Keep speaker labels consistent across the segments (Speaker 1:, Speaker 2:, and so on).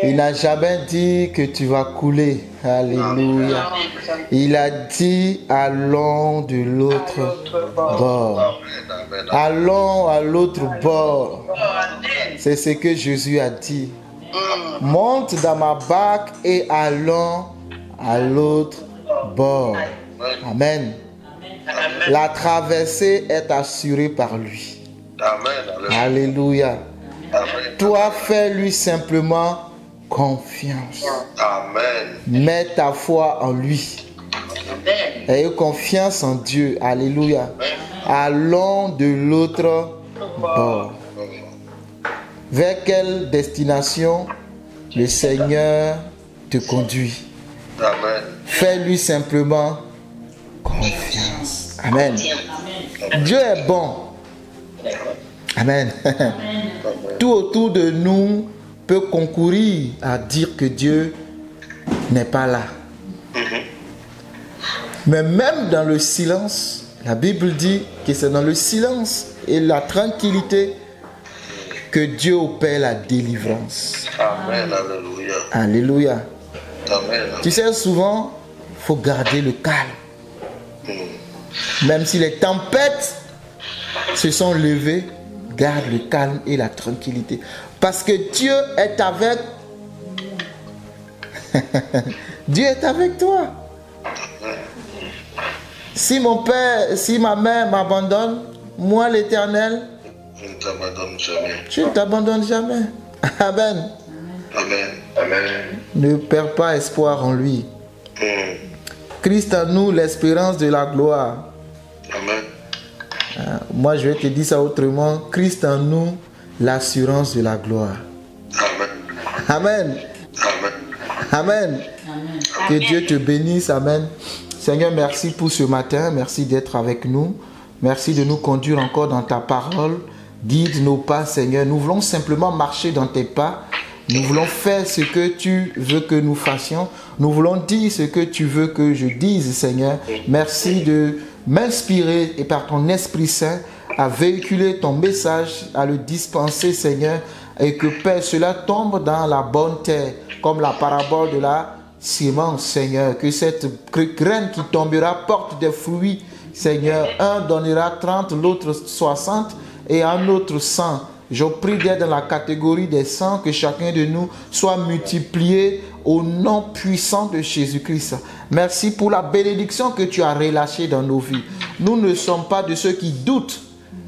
Speaker 1: Il n'a jamais dit que tu vas couler. Alléluia. Il a dit allons de l'autre bord. Allons à l'autre bord. C'est ce que Jésus a dit. Monte dans ma barque et allons à l'autre bord. Amen. La traversée est assurée par lui. Alléluia. Toi, fais-lui simplement confiance. Mets ta foi en lui. Ayez confiance en Dieu. Alléluia. Allons de l'autre bord. Vers quelle destination le Seigneur te conduit? Fais-lui simplement confiance. Amen. Dieu est bon. Amen. Tout autour de nous peut concourir à dire que Dieu n'est pas là. Mais même dans le silence, la Bible dit que c'est dans le silence et la tranquillité que Dieu opère la délivrance.
Speaker 2: Amen. Alléluia.
Speaker 1: Alléluia.
Speaker 2: Amen.
Speaker 1: Tu sais, souvent, il faut garder le calme. Même si les tempêtes se sont levées, garde le calme et la tranquillité. Parce que Dieu est avec. Dieu est avec toi. Si mon père, si ma mère m'abandonne, moi l'Éternel,
Speaker 2: Je ne t'abandonne jamais.
Speaker 1: je ne t'abandonne jamais. Amen.
Speaker 2: Amen. Amen.
Speaker 1: Ne perds pas espoir en lui. Christ en nous, l'espérance de la gloire.
Speaker 2: Amen.
Speaker 1: Moi, je vais te dire ça autrement. Christ en nous, l'assurance de la gloire.
Speaker 2: Amen.
Speaker 1: Amen.
Speaker 2: Amen.
Speaker 1: Amen. Que Dieu te bénisse. Amen. Seigneur, merci pour ce matin. Merci d'être avec nous. Merci de nous conduire encore dans ta parole. Guide nos pas, Seigneur. Nous voulons simplement marcher dans tes pas. Nous voulons faire ce que tu veux que nous fassions. Nous voulons dire ce que tu veux que je dise, Seigneur. Merci de m'inspirer et par ton Esprit Saint à véhiculer ton message, à le dispenser, Seigneur, et que, Père, cela tombe dans la bonne terre, comme la parabole de la sémence, Seigneur. Que cette graine qui tombera porte des fruits, Seigneur. Un donnera 30, l'autre 60 et un autre 100. Je prie d'être dans la catégorie des 100, que chacun de nous soit multiplié au nom puissant de Jésus-Christ. Merci pour la bénédiction que tu as relâchée dans nos vies. Nous ne sommes pas de ceux qui doutent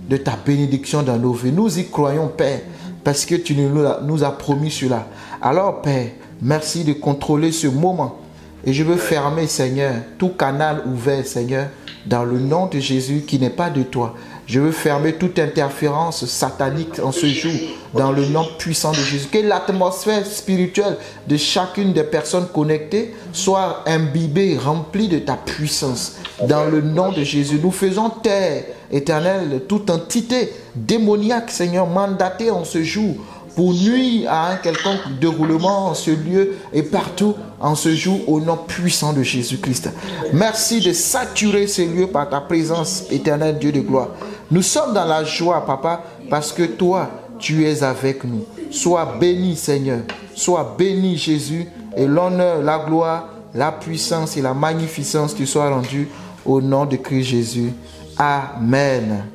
Speaker 1: de ta bénédiction dans nos vies. Nous y croyons, Père, parce que tu nous as promis cela. Alors, Père, merci de contrôler ce moment. Et je veux fermer, Seigneur, tout canal ouvert, Seigneur, dans le nom de Jésus qui n'est pas de toi. Je veux fermer toute interférence satanique en ce jour, dans le nom puissant de Jésus. Que l'atmosphère spirituelle de chacune des personnes connectées soit imbibée, remplie de ta puissance. Dans le nom de Jésus, nous faisons taire, Éternel, toute entité démoniaque, Seigneur, mandatée en ce jour, pour nuire à un quelconque déroulement en ce lieu et partout en ce jour au nom puissant de Jésus-Christ. Merci de saturer ces lieux par ta présence, éternel Dieu de gloire. Nous sommes dans la joie, Papa, parce que toi, tu es avec nous. Sois béni, Seigneur. Sois béni, Jésus. Et l'honneur, la gloire, la puissance et la magnificence te soient rendues au nom de Christ Jésus. Amen.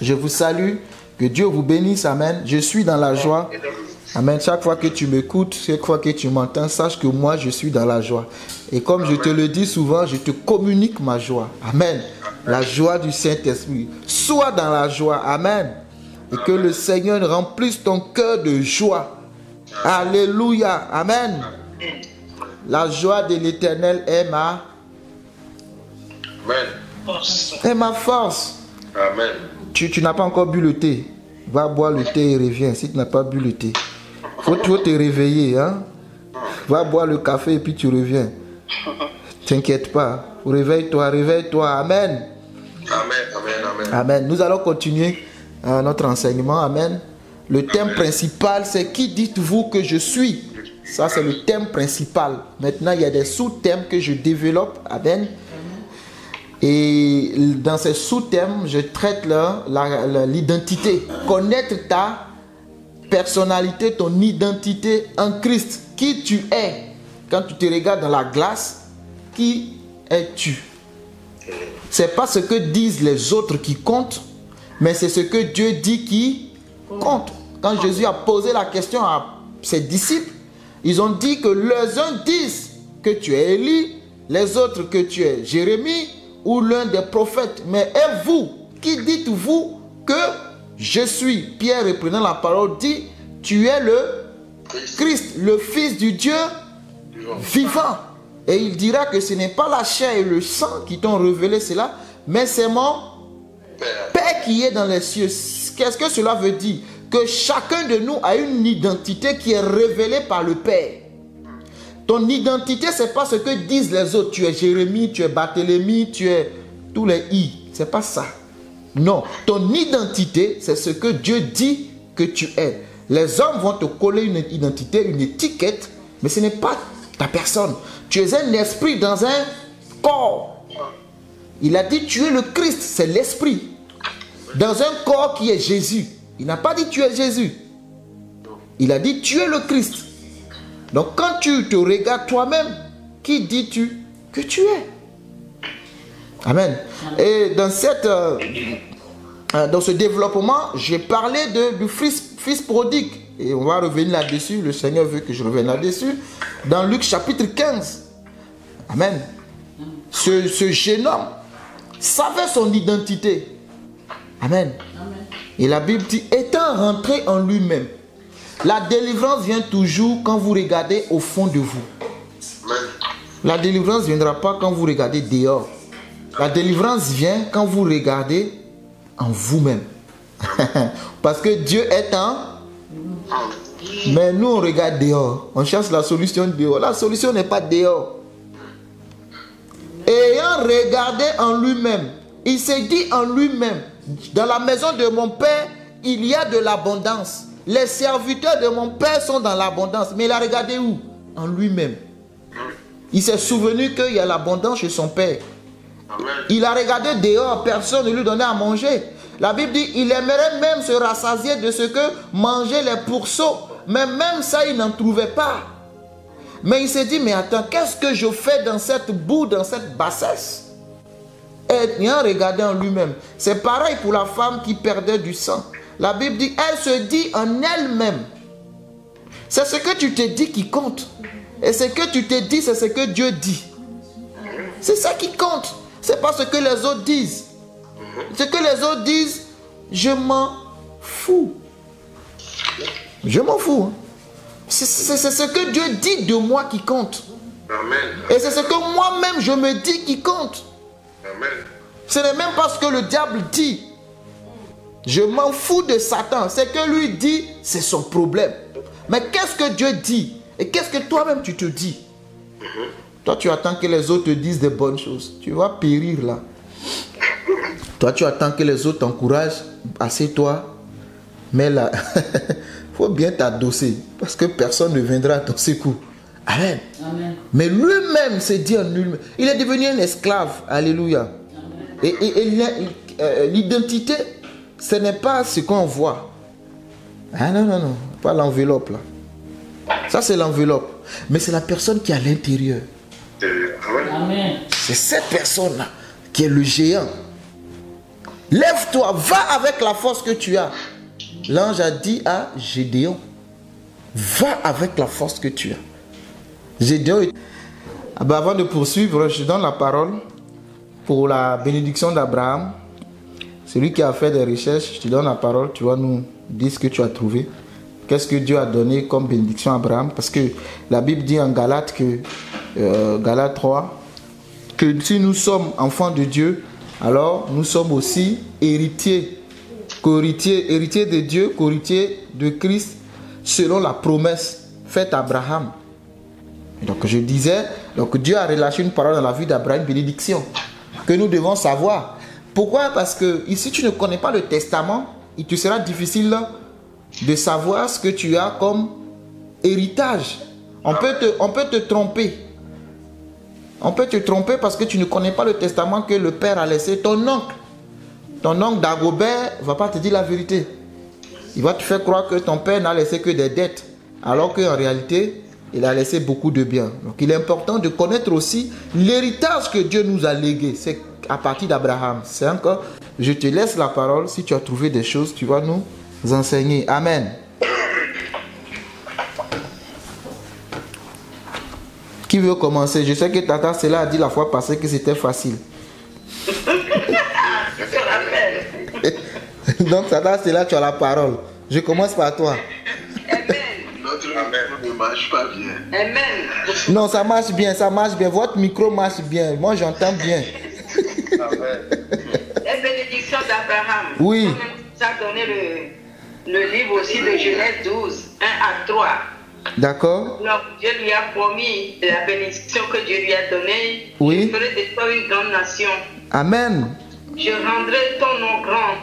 Speaker 1: Je vous salue. Que Dieu vous bénisse, amen. Je suis dans la joie. Amen. Chaque fois que tu m'écoutes, chaque fois que tu m'entends, sache que moi, je suis dans la joie. Et comme je te le dis souvent, je te communique ma joie. Amen. La joie du Saint-Esprit. Sois dans la joie. Amen. Et que le Seigneur remplisse ton cœur de joie. Alléluia. Amen. La joie de l'Éternel est ma force.
Speaker 2: Amen.
Speaker 1: Tu n'as pas encore bu le thé. Va boire le thé et reviens si tu n'as pas bu le thé. Faut te réveiller. Hein? Va boire le café et puis tu reviens. T'inquiète pas. Réveille-toi, réveille-toi. Amen.
Speaker 2: Amen, amen, amen.
Speaker 1: Amen. Nous allons continuer notre enseignement. Amen. Le thème principal, c'est qui dites-vous que je suis? Ça, c'est le thème principal. Maintenant, il y a des sous-thèmes que je développe. Amen. Et dans ces sous-thèmes, je traite l'identité. Connaître ta personnalité, ton identité en Christ. Qui tu es. Quand tu te regardes dans la glace, qui es-tu? C'est pas ce que disent les autres qui comptent, mais c'est ce que Dieu dit qui compte. Quand Jésus a posé la question à ses disciples, ils ont dit que les uns disent que tu es Élie, les autres que tu es Jérémie ou l'un des prophètes. Mais et vous, qui dites-vous que je suis? Pierre, reprenant la parole, dit, tu es le Christ, le Fils du Dieu vivant. Et il dira que ce n'est pas la chair et le sang qui t'ont révélé cela, mais c'est mon Père qui est dans les cieux. Qu'est-ce que cela veut dire? Que chacun de nous a une identité qui est révélée par le Père. Ton identité, ce n'est pas ce que disent les autres. Tu es Jérémie, tu es Barthélemy, tu es tous les I. Ce n'est pas ça. Non, ton identité, c'est ce que Dieu dit que tu es. Les hommes vont te coller une identité, une étiquette, mais ce n'est pas ta personne. Tu es un esprit dans un corps. Il a dit tu es le Christ, c'est l'esprit. Dans un corps qui est Jésus. Il n'a pas dit tu es Jésus. Il a dit tu es le Christ. Donc quand tu te regardes toi-même, qui dis-tu que tu es? Amen. Et dans ce développement, j'ai parlé du fils prodigue. Et on va revenir là-dessus. Le Seigneur veut que je revienne là-dessus. Dans Luc chapitre 15. Amen. Ce jeune homme savait son identité. Amen. Et la Bible dit, étant rentré en lui-même. La délivrance vient toujours quand vous regardez au fond de vous. La délivrance ne viendra pas quand vous regardez dehors. La délivrance vient quand vous regardez en vous-même. Parce que Dieu est en... Mais nous on regarde dehors. On cherche la solution dehors. La solution n'est pas dehors. Ayant regardé en lui-même, il s'est dit en lui-même, dans la maison de mon Père, il y a de l'abondance. Les serviteurs de mon Père sont dans l'abondance. Mais il a regardé où? En lui-même. Il s'est souvenu qu'il y a l'abondance chez son Père. Il a regardé dehors, personne ne lui donnait à manger. La Bible dit, il aimerait même se rassasier de ce que mangeaient les pourceaux. Mais même ça, il n'en trouvait pas. Mais il s'est dit, mais attends, qu'est-ce que je fais dans cette boue, dans cette bassesse? Et ayant regardé en lui-même. C'est pareil pour la femme qui perdait du sang. La Bible dit, elle se dit en elle-même. C'est ce que tu te dis qui compte. Et ce que tu te dis, c'est ce que Dieu dit. C'est ça qui compte. C'est pas ce que les autres disent. Ce que les autres disent, je m'en fous. Je m'en fous. C'est ce que Dieu dit de moi qui compte.
Speaker 2: Amen.
Speaker 1: Et c'est ce que moi-même je me dis qui compte.
Speaker 2: Amen.
Speaker 1: Ce n'est même pas ce que le diable dit. Je m'en fous de Satan. Ce que lui dit, c'est son problème. Mais qu'est-ce que Dieu dit? Et qu'est-ce que toi-même tu te dis? Toi, tu attends que les autres te disent des bonnes choses. Tu vas périr là. Toi, tu attends que les autres t'encouragent. Assieds-toi. Mais là, il faut bien t'adosser. Parce que personne ne viendra à ton secours. Amen. Amen. Mais lui-même s'est dit en lui-même. Il est devenu un esclave. Alléluia. Et l'identité, ce n'est pas ce qu'on voit. Ah non, non, non. Pas l'enveloppe là. Ça, c'est l'enveloppe. Mais c'est la personne qui est à l'intérieur.
Speaker 2: Amen.
Speaker 1: C'est cette personne-là qui est le géant. Lève-toi, va avec la force que tu as. L'ange a dit à Gédéon, va avec la force que tu as. Gédéon, avant de poursuivre, je donne la parole pour la bénédiction d'Abraham. Celui qui a fait des recherches, je te donne la parole, tu vas nous dire ce que tu as trouvé. Qu'est-ce que Dieu a donné comme bénédiction à Abraham? Parce que la Bible dit en Galates, Galates 3, que si nous sommes enfants de Dieu, alors nous sommes aussi héritiers, héritiers de Dieu, co-héritiers de Christ, selon la promesse faite à Abraham. Et donc je disais, donc Dieu a relâché une parole dans la vie d'Abraham, une bénédiction, que nous devons savoir. Pourquoi? Parce que si tu ne connais pas le testament, il te sera difficile de savoir ce que tu as comme héritage. On peut te tromper. On peut te tromper parce que tu ne connais pas le testament que le père a laissé. Ton oncle Dagobert ne va pas te dire la vérité. il va te faire croire que ton père n'a laissé que des dettes, alors qu'en réalité, il a laissé beaucoup de biens. Donc il est important de connaître aussi l'héritage que Dieu nous a légué. C'est à partir d'Abraham. C'est encore, je te laisse la parole. Si tu as trouvé des choses, tu vas nous enseigner. Amen. Qui veut commencer? Je sais que Tata Cela a dit la fois passée que c'était facile. Donc Tata Cela, tu as la parole. Je commence par toi.
Speaker 2: Notre Amen ne marche pas bien.
Speaker 3: Amen.
Speaker 1: Non, ça marche bien, ça marche bien. Votre micro marche bien. Moi, j'entends bien.
Speaker 2: Amen.
Speaker 3: La bénédiction d'Abraham.
Speaker 1: Oui.
Speaker 3: Ça a donné le livre aussi de Genèse 12, 1 à 3.
Speaker 1: D'accord.
Speaker 3: Donc, Dieu lui a promis la bénédiction que Dieu lui a donnée.
Speaker 1: Oui.
Speaker 3: Je ferai de toi une grande nation.
Speaker 1: Amen.
Speaker 3: Je rendrai ton nom grand.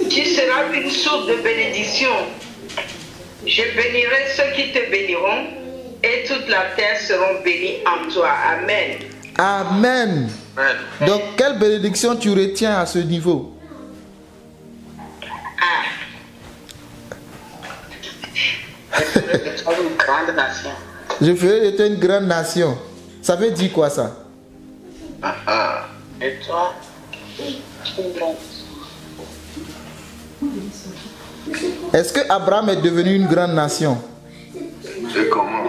Speaker 3: Tu seras une source de bénédiction. Je bénirai ceux qui te béniront et toute la terre seront bénies en toi. Amen.
Speaker 1: Amen.
Speaker 2: Amen.
Speaker 1: Donc, quelle bénédiction tu retiens à ce niveau?
Speaker 3: Une grande nation.
Speaker 1: Je ferai de toi une grande nation. Ça veut dire quoi ça?
Speaker 3: Et toi, une grande.
Speaker 1: Est-ce que Abraham est devenu une grande nation?
Speaker 2: Et comment?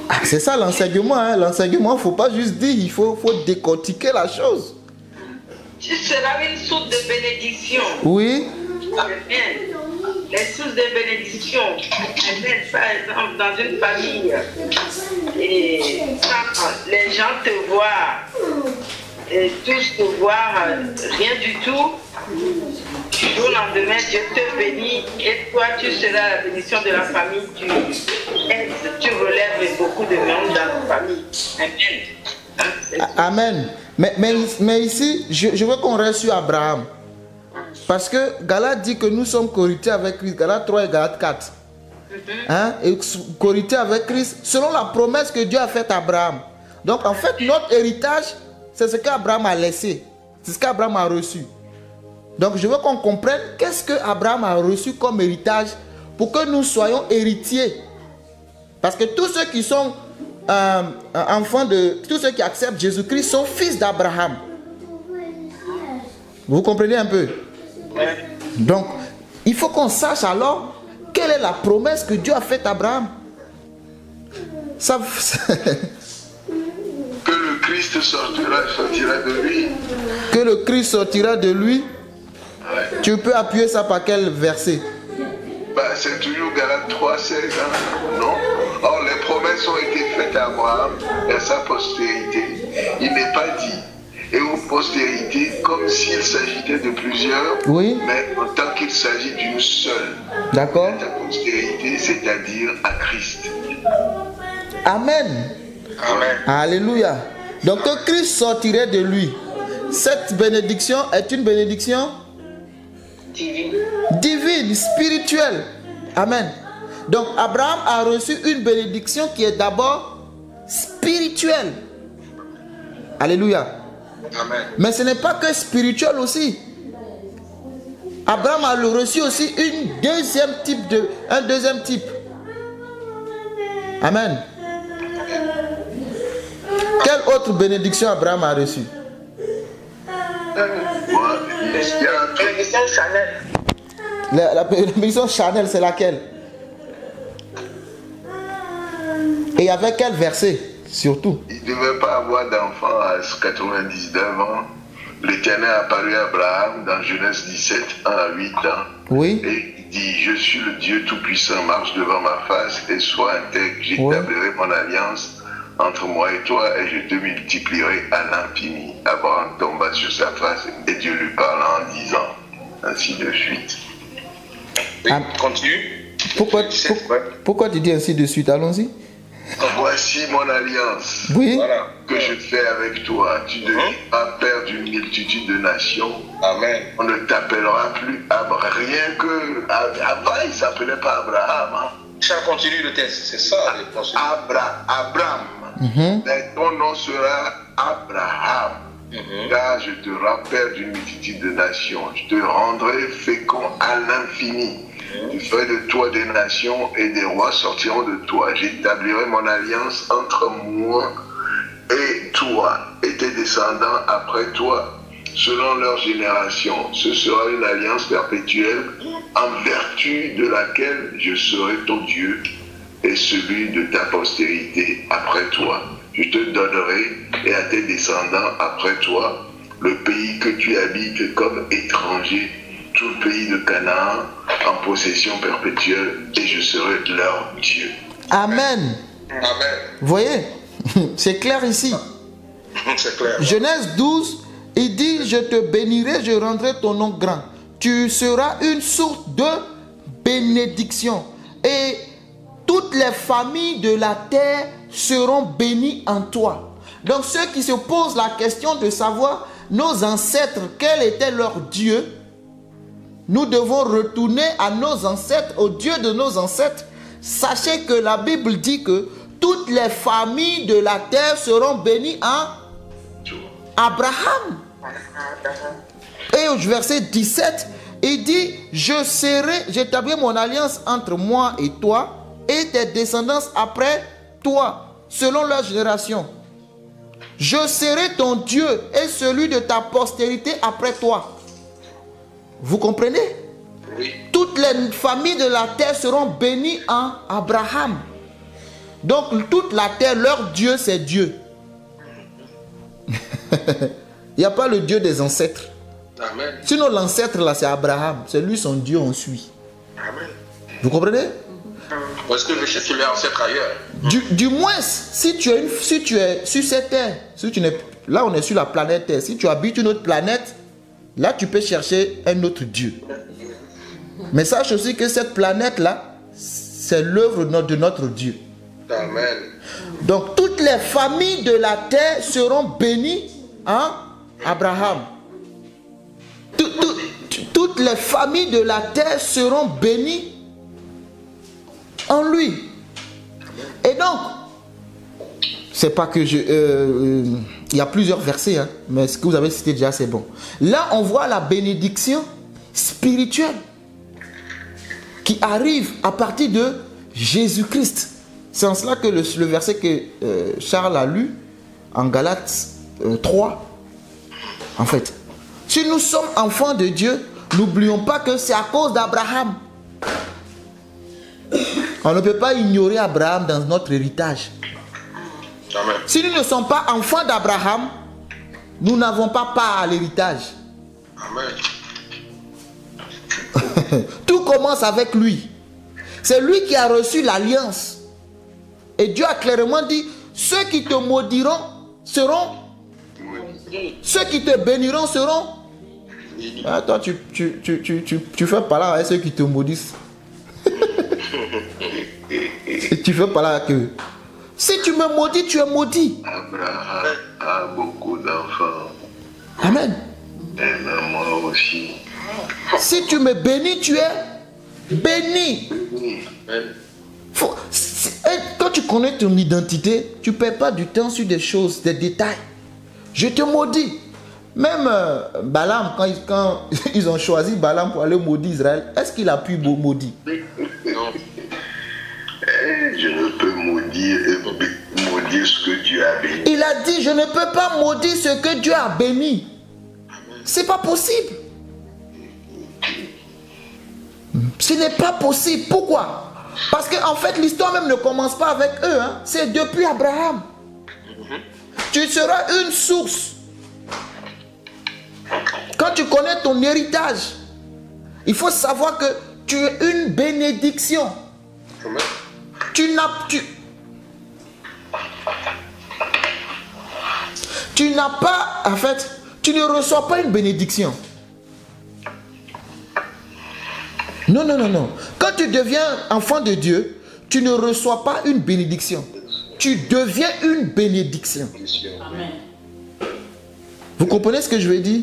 Speaker 1: Ah, c'est ça l'enseignement. Hein? L'enseignement, il ne faut pas juste dire, il faut décortiquer la chose.
Speaker 3: Tu seras une source de bénédiction.
Speaker 1: Oui.
Speaker 3: Amen. Les sources de bénédiction. Amen. Par exemple, dans une famille, et quand les gens te voient, et tous te voient rien du tout, du jour au lendemain, Dieu te bénit et toi, tu seras la bénédiction de la famille. Tu aides, tu relèves beaucoup de monde dans la famille. Amen.
Speaker 1: Amen. Mais ici, je veux qu'on reste sur Abraham. Parce que Galate dit que nous sommes corrités avec Christ. Galate 3 et Galate 4. Hein? Et corrités avec Christ selon la promesse que Dieu a faite à Abraham. Donc en fait, notre héritage, c'est ce qu'Abraham a laissé. C'est ce qu'Abraham a reçu. Donc je veux qu'on comprenne qu'est-ce que Abraham a reçu comme héritage pour que nous soyons héritiers. Parce que tous ceux qui sont enfants de... Tous ceux qui acceptent Jésus-Christ sont fils d'Abraham. Vous comprenez un peu? Donc, il faut qu'on sache alors quelle est la promesse que Dieu a faite à Abraham. Ça...
Speaker 2: Que le Christ sortira de lui.
Speaker 1: Que le Christ sortira de lui.
Speaker 2: Ouais.
Speaker 1: Tu peux appuyer ça par quel verset?
Speaker 2: Bah, c'est toujours Galates 3, 16, hein? Non? Or, les promesses ont été faites à Abraham et à sa postérité. Il n'est pas dit. Et aux postérités, comme s'il s'agitait de plusieurs,
Speaker 1: Oui.
Speaker 2: mais en tant qu'il s'agit d'une seule.
Speaker 1: D'accord.
Speaker 2: La postérité, c'est-à-dire à Christ.
Speaker 1: Amen.
Speaker 2: Amen.
Speaker 1: Alléluia. Donc que Christ sortirait de lui. Cette bénédiction est une bénédiction divine, spirituelle. Amen. Donc Abraham a reçu une bénédiction qui est d'abord spirituelle. Alléluia.
Speaker 2: Amen.
Speaker 1: Mais ce n'est pas que spirituel aussi. Abraham a reçu aussi un deuxième type. Amen. Quelle autre bénédiction Abraham a reçue?
Speaker 3: Bénédiction Chanel.
Speaker 1: La bénédiction Chanel, c'est laquelle? Et avec quel verset surtout?
Speaker 2: Il ne devait pas avoir d'enfant à 99 ans. L'Éternel a apparu à Abraham dans Genèse 17, 1 à 8 ans.
Speaker 1: Oui.
Speaker 2: Et il dit, je suis le Dieu Tout-Puissant, marche devant ma face et sois intègre. J'établirai mon alliance entre moi et toi et je te multiplierai à l'infini. Abraham tomba sur sa face et Dieu lui parla en disant, ainsi de suite.
Speaker 4: Oui, continue.
Speaker 1: Pourquoi tu dis ainsi de suite? Allons-y.
Speaker 2: Voici mon alliance
Speaker 1: Oui.
Speaker 4: Voilà.
Speaker 2: que je fais avec toi. Tu deviendras père d'une multitude de nations.
Speaker 4: Amen.
Speaker 2: On ne t'appellera plus Abraham. Rien que avant, il ne s'appelait pas Abraham. Hein.
Speaker 4: Ça continue le texte, c'est ça.
Speaker 2: Abraham. Mais ton nom sera Abraham. car je te rappelle d'une multitude de nations. Je te rendrai fécond à l'infini. Je ferai de toi des nations et des rois sortiront de toi. J'établirai mon alliance entre moi et toi et tes descendants après toi, selon leur génération. Ce sera une alliance perpétuelle en vertu de laquelle je serai ton Dieu et celui de ta postérité après toi. Je te donnerai et à tes descendants après toi le pays que tu habites comme étranger, tout le pays de Canaan en possession perpétuelle, et je serai leur Dieu.
Speaker 1: Amen.
Speaker 4: Amen.
Speaker 1: Vous voyez, c'est clair ici.
Speaker 4: C'est clair.
Speaker 1: Genèse 12, il dit, je te bénirai, je rendrai ton nom grand. Tu seras une source de bénédiction. Et toutes les familles de la terre seront bénies en toi. Donc ceux qui se posent la question de savoir nos ancêtres, quel était leur Dieu, nous devons retourner à nos ancêtres, au Dieu de nos ancêtres. Sachez que la Bible dit que toutes les familles de la terre seront bénies en Abraham. Et au verset 17, il dit, j'établirai mon alliance entre moi et toi et tes descendants après toi, selon leur génération. Je serai ton Dieu et celui de ta postérité après toi. Vous comprenez?
Speaker 4: Oui.
Speaker 1: Toutes les familles de la terre seront bénies en Abraham. Donc toute la terre, leur Dieu, c'est Dieu. Il n'y a pas le Dieu des ancêtres.
Speaker 4: Amen.
Speaker 1: Sinon l'ancêtre là, c'est Abraham. C'est lui son Dieu, on suit.
Speaker 4: Amen.
Speaker 1: Vous comprenez?
Speaker 4: Ou est-ce que je cherche les ancêtres ailleurs?
Speaker 1: Du moins, si tu es sur cette terre, là on est sur la planète Terre, si tu habites une autre planète, là tu peux chercher un autre Dieu. Mais sache aussi que cette planète-là, c'est l'œuvre de notre Dieu.
Speaker 4: Amen.
Speaker 1: Donc toutes les familles de la terre seront bénies en Abraham. Toutes les familles de la terre seront bénies en lui. Et donc, c'est pas que il y a plusieurs versets, hein, mais ce que vous avez cité déjà, c'est bon. Là, on voit la bénédiction spirituelle qui arrive à partir de Jésus-Christ. C'est en cela que le verset que Charles a lu en Galates 3, en fait, si nous sommes enfants de Dieu, n'oublions pas que c'est à cause d'Abraham. On ne peut pas ignorer Abraham dans notre héritage.
Speaker 4: Amen.
Speaker 1: Si nous ne sommes pas enfants d'Abraham, nous n'avons pas part à l'héritage.
Speaker 4: Amen.
Speaker 1: Tout commence avec lui. C'est lui qui a reçu l'alliance. Et Dieu a clairement dit, ceux qui te maudiront seront... Ceux qui te béniront seront... Ah, toi, tu fais pas là avec ceux qui te maudissent. Tu fais pas là avec eux. Si tu me maudis, tu es maudit.
Speaker 2: Abraham a beaucoup d'enfants.
Speaker 1: Amen.
Speaker 2: Et moi aussi.
Speaker 1: Si tu me bénis, tu es béni.
Speaker 4: Amen.
Speaker 1: Quand tu connais ton identité, tu ne perds pas du temps sur des choses, des détails. Je te maudis. Même Balaam, quand ils ont choisi Balaam pour aller maudire Israël, est-ce qu'il a pu maudire?
Speaker 4: Non.
Speaker 2: Je ne peux maudire ce que Dieu a béni.
Speaker 1: Il a dit, je ne peux pas maudire ce que Dieu a béni. C'est pas possible. Ce n'est pas possible. Pourquoi? Parce qu'en fait, l'histoire même ne commence pas avec eux. Hein. C'est depuis Abraham. Tu seras une source. Quand tu connais ton héritage, il faut savoir que tu es une bénédiction.
Speaker 4: Amen.
Speaker 1: Tu n'as pas, en fait, tu ne reçois pas une bénédiction. Non, non, non, non. Quand tu deviens enfant de Dieu, tu ne reçois pas une bénédiction. Tu deviens une bénédiction.
Speaker 3: Amen.
Speaker 1: Vous comprenez ce que je veux dire?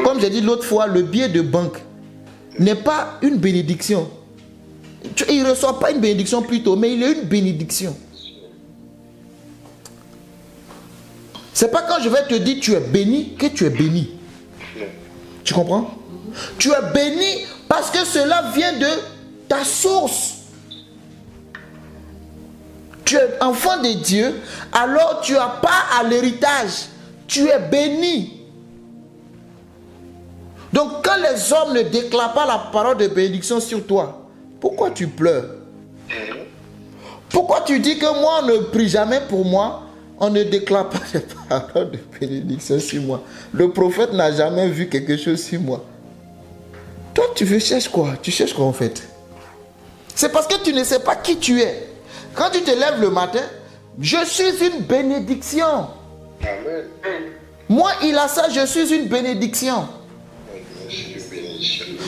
Speaker 1: Comme j'ai dit l'autre fois, le billet de banque n'est pas une bénédiction. Il ne reçoit pas une bénédiction plutôt, mais il est une bénédiction. C'est pas quand je vais te dire tu es béni que tu es béni. Tu comprends? Tu es béni parce que cela vient de ta source. Tu es enfant de Dieu, alors tu n'as pas à l'héritage. Tu es béni. Donc quand les hommes ne déclarent pas la parole de bénédiction sur toi, pourquoi tu pleures? Pourquoi tu dis que moi on ne prie jamais pour moi? On ne déclare pas les paroles de bénédiction sur moi. Le prophète n'a jamais vu quelque chose sur moi. Toi tu cherches quoi? Tu cherches quoi en fait? C'est parce que tu ne sais pas qui tu es. Quand tu te lèves le matin, je suis une bénédiction.
Speaker 4: Amen.
Speaker 1: Moi, il a ça, je suis une bénédiction.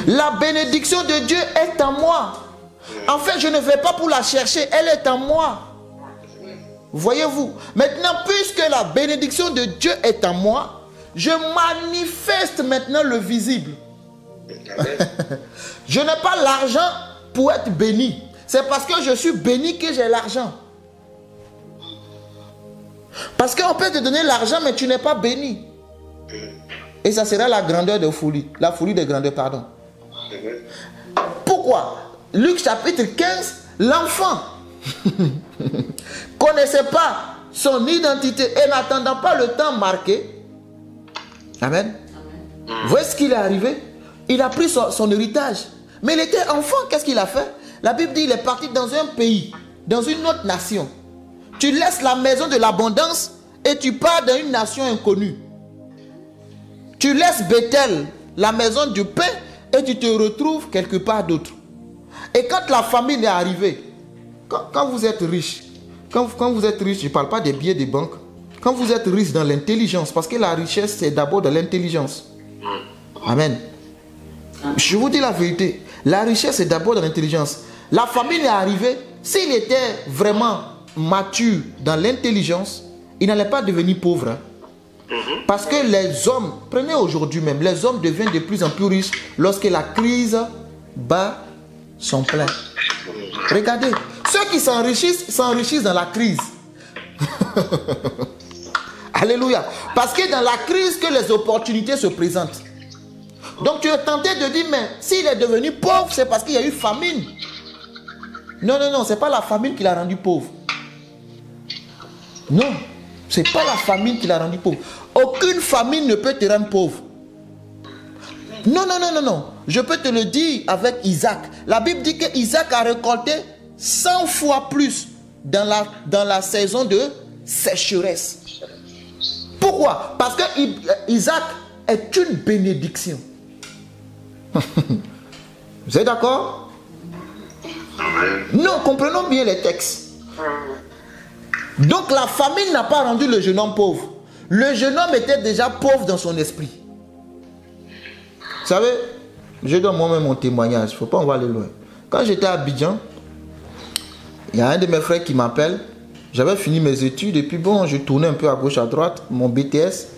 Speaker 1: La bénédiction de Dieu est en moi. En fait, je ne vais pas pour la chercher, elle est en moi. Voyez-vous? Maintenant, puisque la bénédiction de Dieu est en moi, je manifeste maintenant le visible. Je n'ai pas l'argent pour être béni. C'est parce que je suis béni que j'ai l'argent. Parce qu'on peut te donner l'argent, mais tu n'es pas béni. Et ça sera la grandeur de folie. La folie de grandeur, pardon. Pourquoi? Luc chapitre 15, l'enfant connaissait pas son identité et n'attendant pas le temps marqué. Amen. Vous voyez ce qu'il est arrivé? Il a pris son héritage. Mais il était enfant, qu'est-ce qu'il a fait? La Bible dit qu'il est parti dans un pays, dans une autre nation. Tu laisses la maison de l'abondance et tu pars dans une nation inconnue. Tu laisses Bethel, la maison du pain, et tu te retrouves quelque part d'autre. Et quand la famine est arrivée, quand vous êtes riche, quand vous êtes riche, je ne parle pas des billets de banque, quand vous êtes riche dans l'intelligence, parce que la richesse c'est d'abord de l'intelligence. Amen. Je vous dis la vérité, la richesse c'est d'abord de l'intelligence. La famine est arrivée, s'il était vraiment mature dans l'intelligence, il n'allait pas devenir pauvre. Hein. Parce que les hommes, prenez aujourd'hui même, les hommes deviennent de plus en plus riches lorsque la crise bat son plein. Regardez, ceux qui s'enrichissent dans la crise. Alléluia. Parce que dans la crise que les opportunités se présentent. Donc tu es tenté de dire, mais s'il est devenu pauvre, c'est parce qu'il y a eu famine. Non, non, non, ce n'est pas la famine qui l'a rendu pauvre. Non, ce n'est pas la famine qui l'a rendu pauvre. Aucune famine ne peut te rendre pauvre. Non, non, non, non, non. Je peux te le dire avec Isaac. La Bible dit que Isaac a récolté 100 fois plus dans la saison de sécheresse. Pourquoi? Parce que Isaac est une bénédiction. Vous êtes d'accord? Non, comprenons bien les textes. Donc la famine n'a pas rendu le jeune homme pauvre. Le jeune homme était déjà pauvre dans son esprit. Vous savez, je donne moi-même mon témoignage. Il ne faut pas en aller loin. Quand j'étais à Abidjan, il y a un de mes frères qui m'appelle. J'avais fini mes études et puis bon, je tournais un peu à gauche à droite, mon BTS.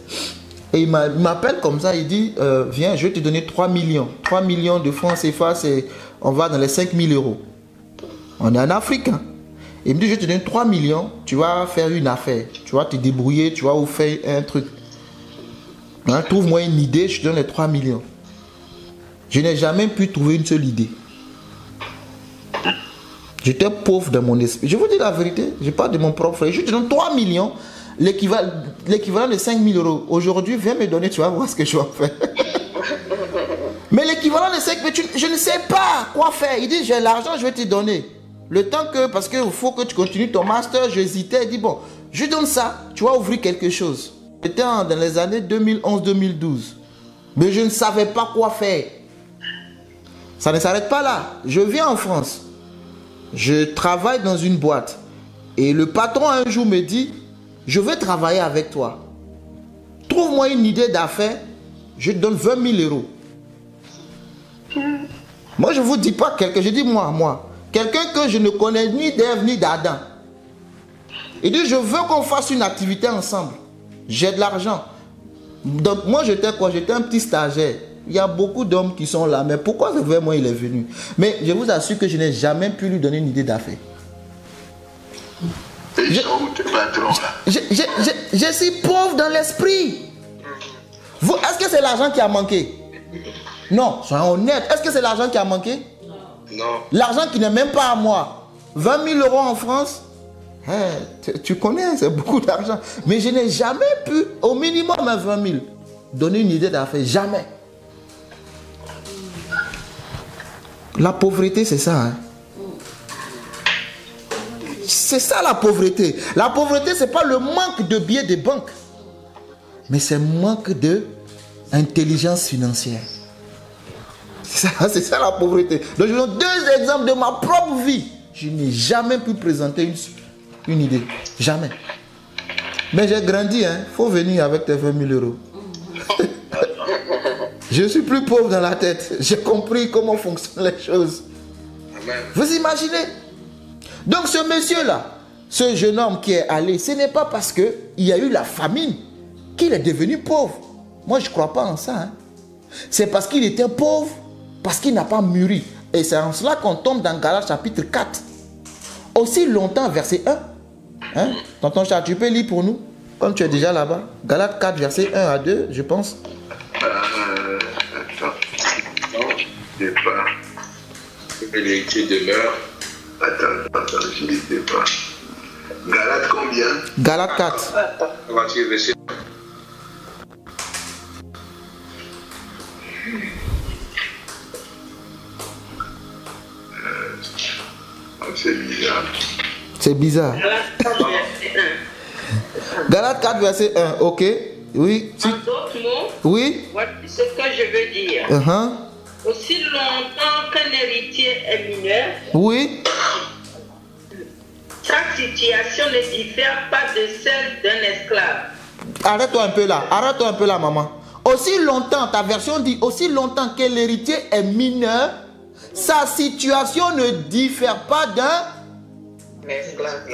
Speaker 1: Et il m'appelle comme ça, il dit, viens, je vais te donner 3 millions. 3 millions de francs CFA, on va dans les 5 000 euros. On est en Afrique. Hein. Et il me dit, je te donne 3 millions, tu vas faire une affaire. Tu vas te débrouiller, tu vas faire un truc. Hein, trouve-moi une idée, je te donne les 3 millions. Je n'ai jamais pu trouver une seule idée. J'étais pauvre dans mon esprit. Je vous dis la vérité, je parle de mon propre frère. Je te donne 3 millions, l'équivalent de 5 000 euros. Aujourd'hui, viens me donner, tu vas voir ce que je vais faire. Mais l'équivalent de 5 000, je ne sais pas quoi faire. Il dit, j'ai l'argent, je vais te donner. Le temps que, parce qu'il faut que tu continues ton master, j'hésitais. Il dit, bon, je donne ça, tu vas ouvrir quelque chose. J'étais dans les années 2011-2012. Mais je ne savais pas quoi faire. Ça ne s'arrête pas là. Je viens en France. Je travaille dans une boîte. Et le patron un jour me dit, je veux travailler avec toi. Trouve-moi une idée d'affaires. Je te donne 20 000 euros. Moi, je ne vous dis pas quelqu'un. Je dis moi. Quelqu'un que je ne connais ni d'Ève ni d'Adam. Il dit, je veux qu'on fasse une activité ensemble. J'ai de l'argent. Donc, moi, j'étais quoi? J'étais un petit stagiaire. Il y a beaucoup d'hommes qui sont là. Mais pourquoi vers moi il est venu? Mais je vous assure que je n'ai jamais pu lui donner une idée d'affaires.
Speaker 2: Et ils sont où tes patrons là?
Speaker 1: Je suis pauvre dans l'esprit. Est-ce que c'est l'argent qui a manqué? Non, soyons honnêtes. Est-ce que c'est l'argent qui a manqué?
Speaker 4: Non.
Speaker 1: L'argent qui n'est même pas à moi. 20 000 € en France, tu connais, c'est beaucoup d'argent. Mais je n'ai jamais pu, au minimum 20 000, donner une idée d'affaires. Jamais. La pauvreté, c'est ça. Hein? C'est ça la pauvreté. La pauvreté, ce n'est pas le manque de billets de banque. Mais c'est le manque d'intelligence financière. C'est ça la pauvreté. Donc je donne 2 exemples de ma propre vie. Je n'ai jamais pu présenter une idée. Jamais. Mais j'ai grandi. Il faut venir avec tes 20 000 €. Je suis plus pauvre dans la tête. J'ai compris comment fonctionnent les choses.
Speaker 4: Amen.
Speaker 1: Vous imaginez? Donc ce monsieur-là, ce jeune homme qui est allé, ce n'est pas parce qu'il y a eu la famine qu'il est devenu pauvre. Moi, je ne crois pas en ça. Hein. C'est parce qu'il était pauvre, parce qu'il n'a pas mûri. Et c'est en cela qu'on tombe dans Galates chapitre 4. Aussi longtemps, verset 1. Hein? Tonton Charles, tu peux lire pour nous, comme tu es déjà là-bas. Galates 4, verset 1 à 2, je pense.
Speaker 2: Attends. Non, je ne sais pas.
Speaker 4: Que l'héritier demeure.
Speaker 2: Attends, je ne sais pas. Galates combien?
Speaker 1: Galates 4.
Speaker 4: On va tirer verset.
Speaker 2: C'est bizarre.
Speaker 1: C'est bizarre. Galates 4, verset 1, ok. Oui.
Speaker 3: En d'autres mots,
Speaker 1: Oui.
Speaker 3: voici ce que je veux dire. Aussi longtemps qu'un héritier est mineur,
Speaker 1: Oui.
Speaker 3: sa situation ne diffère pas de celle d'un esclave.
Speaker 1: Arrête-toi un peu là, maman. Aussi longtemps, ta version dit, aussi longtemps que l'héritier est mineur, sa situation ne diffère pas d'un...
Speaker 3: Esclave.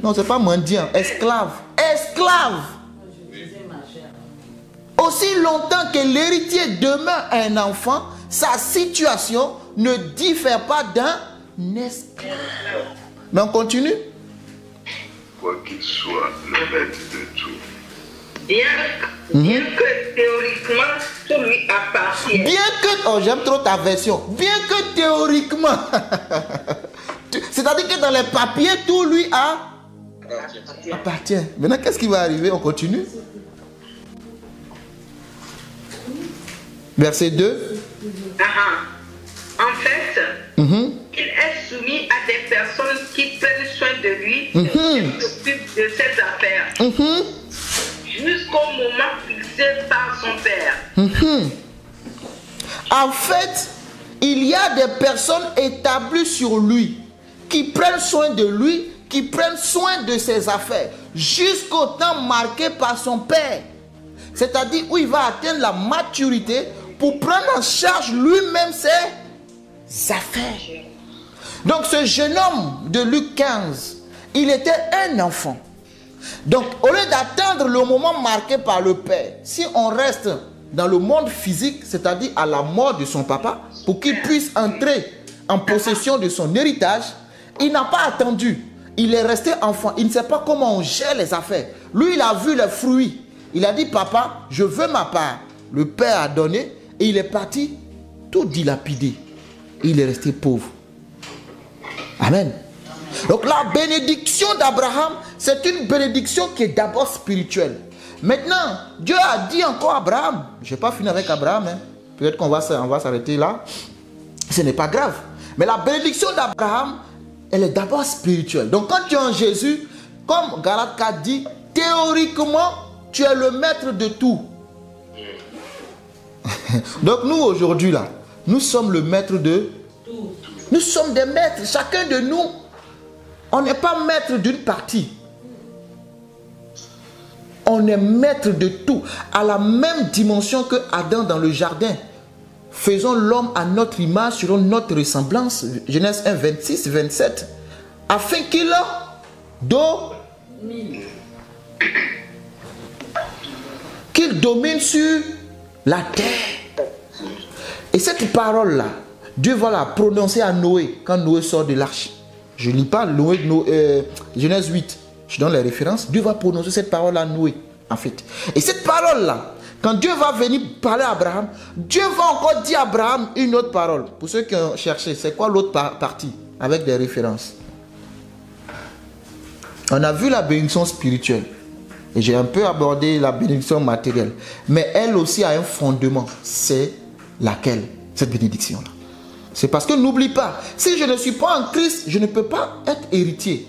Speaker 1: Non, c'est pas mendiant, esclave. Esclave. Aussi longtemps que l'héritier demeure un enfant, sa situation ne diffère pas d'un esclave. Mais on continue.
Speaker 2: Quoi qu'il soit le maître de tout.
Speaker 3: Bien que théoriquement tout lui appartient.
Speaker 1: Bien que... Oh, j'aime trop ta version. Bien que théoriquement... C'est-à-dire que dans les papiers, tout lui appartient. Maintenant, qu'est-ce qui va arriver? On continue. Verset 2.
Speaker 3: En fait, il est soumis à des personnes qui prennent soin de lui et qui s'occupent de ses affaires. Jusqu'au moment fixé par son père.
Speaker 1: En fait, il y a des personnes établies sur lui, qui prennent soin de lui, qui prennent soin de ses affaires, jusqu'au temps marqué par son père. C'est-à-dire où il va atteindre la maturité pour prendre en charge lui-même ses affaires. Donc ce jeune homme de Luc 15, il était un enfant. Donc au lieu d'attendre le moment marqué par le père, si on reste dans le monde physique, c'est-à-dire à la mort de son papa, pour qu'il puisse entrer en possession de son héritage, il n'a pas attendu. Il est resté enfant. Il ne sait pas comment on gère les affaires. Lui, il a vu les fruits. Il a dit, papa, je veux ma part. Le père a donné et il est parti tout dilapidé. Il est resté pauvre. Amen. Donc la bénédiction d'Abraham, c'est une bénédiction qui est d'abord spirituelle. Maintenant, Dieu a dit encore à Abraham, je ne vais pas finir avec Abraham, hein. Peut-être qu'on va s'arrêter là. Ce n'est pas grave. Mais la bénédiction d'Abraham, elle est d'abord spirituelle. Donc quand tu es en Jésus, comme Galates 4 dit, théoriquement, tu es le maître de tout. Donc nous aujourd'hui là, nous sommes le maître de tout. Nous sommes des maîtres, chacun de nous. On n'est pas maître d'une partie. On est maître de tout, à la même dimension que Adam dans le jardin. Faisons l'homme à notre image, selon notre ressemblance. Genèse 1, 26, 27. Afin qu'il domine sur la terre. Et cette parole-là, Dieu va la prononcer à Noé, quand Noé sort de l'arche. Je ne lis pas Genèse 8. je donne les références, Dieu va prononcer cette parole à Noé, en fait. Et cette parole-là, quand Dieu va venir parler à Abraham, Dieu va encore dire à Abraham une autre parole. Pour ceux qui ont cherché, c'est quoi l'autre partie? Avec des références. On a vu la bénédiction spirituelle. Et j'ai un peu abordé la bénédiction matérielle. Mais elle aussi a un fondement. C'est laquelle? Cette bénédiction-là. C'est parce que n'oublie pas, si je ne suis pas en Christ, je ne peux pas être héritier.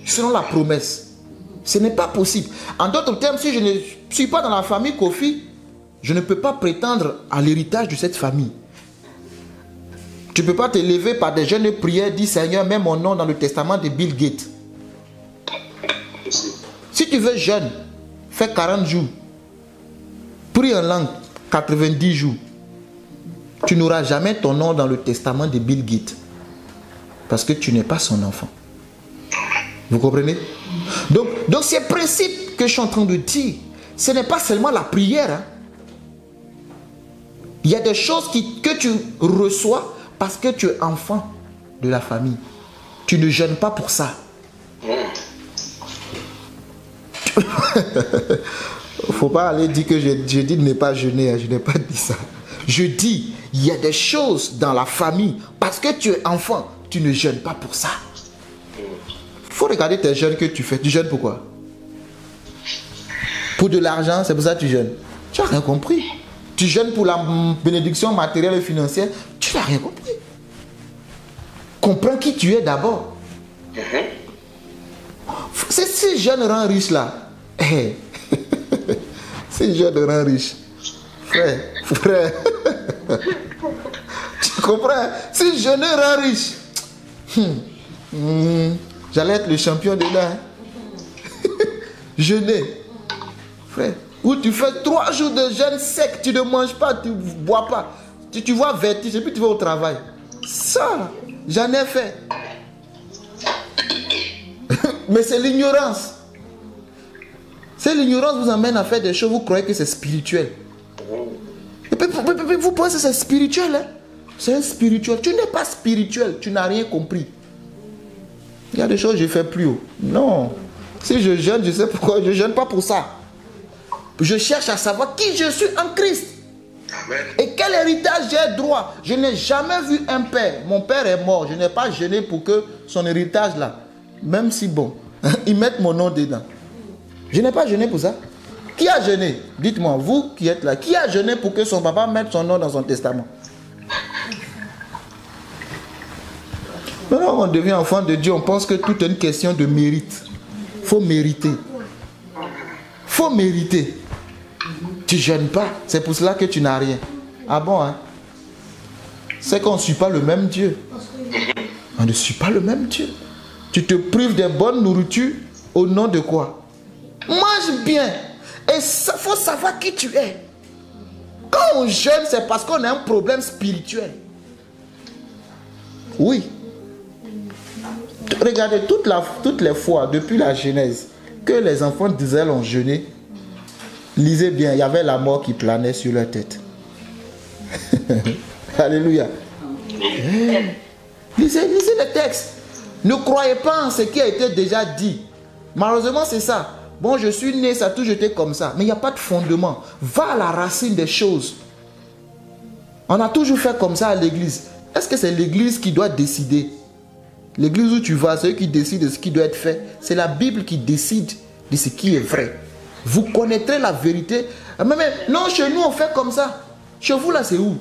Speaker 1: Selon la promesse. Ce n'est pas possible. En d'autres termes, si je ne suis pas dans la famille Kofi, je ne peux pas prétendre à l'héritage de cette famille. Tu ne peux pas te lever par des jeûnes de prière, dire Seigneur, mets mon nom dans le testament de Bill Gates. Si tu veux jeûne, fais 40 jours. Prie en langue, 90 jours. Tu n'auras jamais ton nom dans le testament de Bill Gates. Parce que tu n'es pas son enfant. Vous comprenez? Donc ces principes que je suis en train de dire, ce n'est pas seulement la prière. Hein. Il y a des choses que tu reçois parce que tu es enfant de la famille. Tu ne jeûnes pas pour ça. Faut pas aller dire que je dis de ne pas jeûner. Hein. Je n'ai pas dit ça. Je dis, il y a des choses dans la famille. Parce que tu es enfant, tu ne jeûnes pas pour ça. Il faut regarder tes jeûnes que tu fais. Tu jeûnes pourquoi? Pour de l'argent, c'est pour ça que tu jeûnes. Tu n'as rien compris. Tu jeûnes pour la bénédiction matérielle et financière. Tu n'as rien compris. Comprends qui tu es d'abord. C'est si jeune rend riche là. Si jeune rend riche. Frère. Tu comprends? Si jeune rend riche. J'allais être le champion dedans. Hein? Jeûner. Frère. Où tu fais 3 jours de jeûne sec. Tu ne manges pas, tu ne bois pas. Tu vois vertige et puis tu vas au travail. Ça, j'en ai fait. Mais c'est l'ignorance. C'est l'ignorance vous amène à faire des choses, vous croyez que c'est spirituel. Et puis, vous pensez que c'est spirituel. Hein? C'est spirituel. Tu n'es pas spirituel, tu n'as rien compris. Il y a des choses que je ne fais plus haut. Non. Si je jeûne, je sais pourquoi. Je ne jeûne pas pour ça. Je cherche à savoir qui je suis en Christ. Amen. Et quel héritage j'ai droit. Je n'ai jamais vu un père. Mon père est mort. Je n'ai pas jeûné pour que son héritage là, même si bon, ils mettent mon nom dedans. Je n'ai pas jeûné pour ça. Qui a jeûné? Dites-moi, vous qui êtes là, qui a jeûné pour que son papa mette son nom dans son testament? Maintenant, on devient enfant de Dieu, on pense que tout est une question de mérite. Il faut mériter. Il faut mériter. Tu ne jeûnes pas, c'est pour cela que tu n'as rien. Ah bon, hein? C'est qu'on ne suit pas le même Dieu. On ne suit pas le même Dieu. Tu te prives de bonne nourriture au nom de quoi? Mange bien. Et il faut savoir qui tu es. Quand on jeûne, c'est parce qu'on a un problème spirituel. Oui. Regardez, toutes les fois, depuis la Genèse, que les enfants d'Israël ont jeûné, lisez bien, il y avait la mort qui planait sur leur tête. Alléluia. Lisez les textes. Ne croyez pas en ce qui a été déjà dit. Malheureusement, c'est ça. Bon, je suis né, ça a toujours été comme ça. Mais il n'y a pas de fondement. Va à la racine des choses. On a toujours fait comme ça à l'église. Est-ce que c'est l'église qui doit décider? L'église où tu vas, c'est eux qui décident de ce qui doit être fait. C'est la Bible qui décide de ce qui est vrai. Vous connaîtrez la vérité. Mais non, chez nous, on fait comme ça. Chez vous, là, c'est où?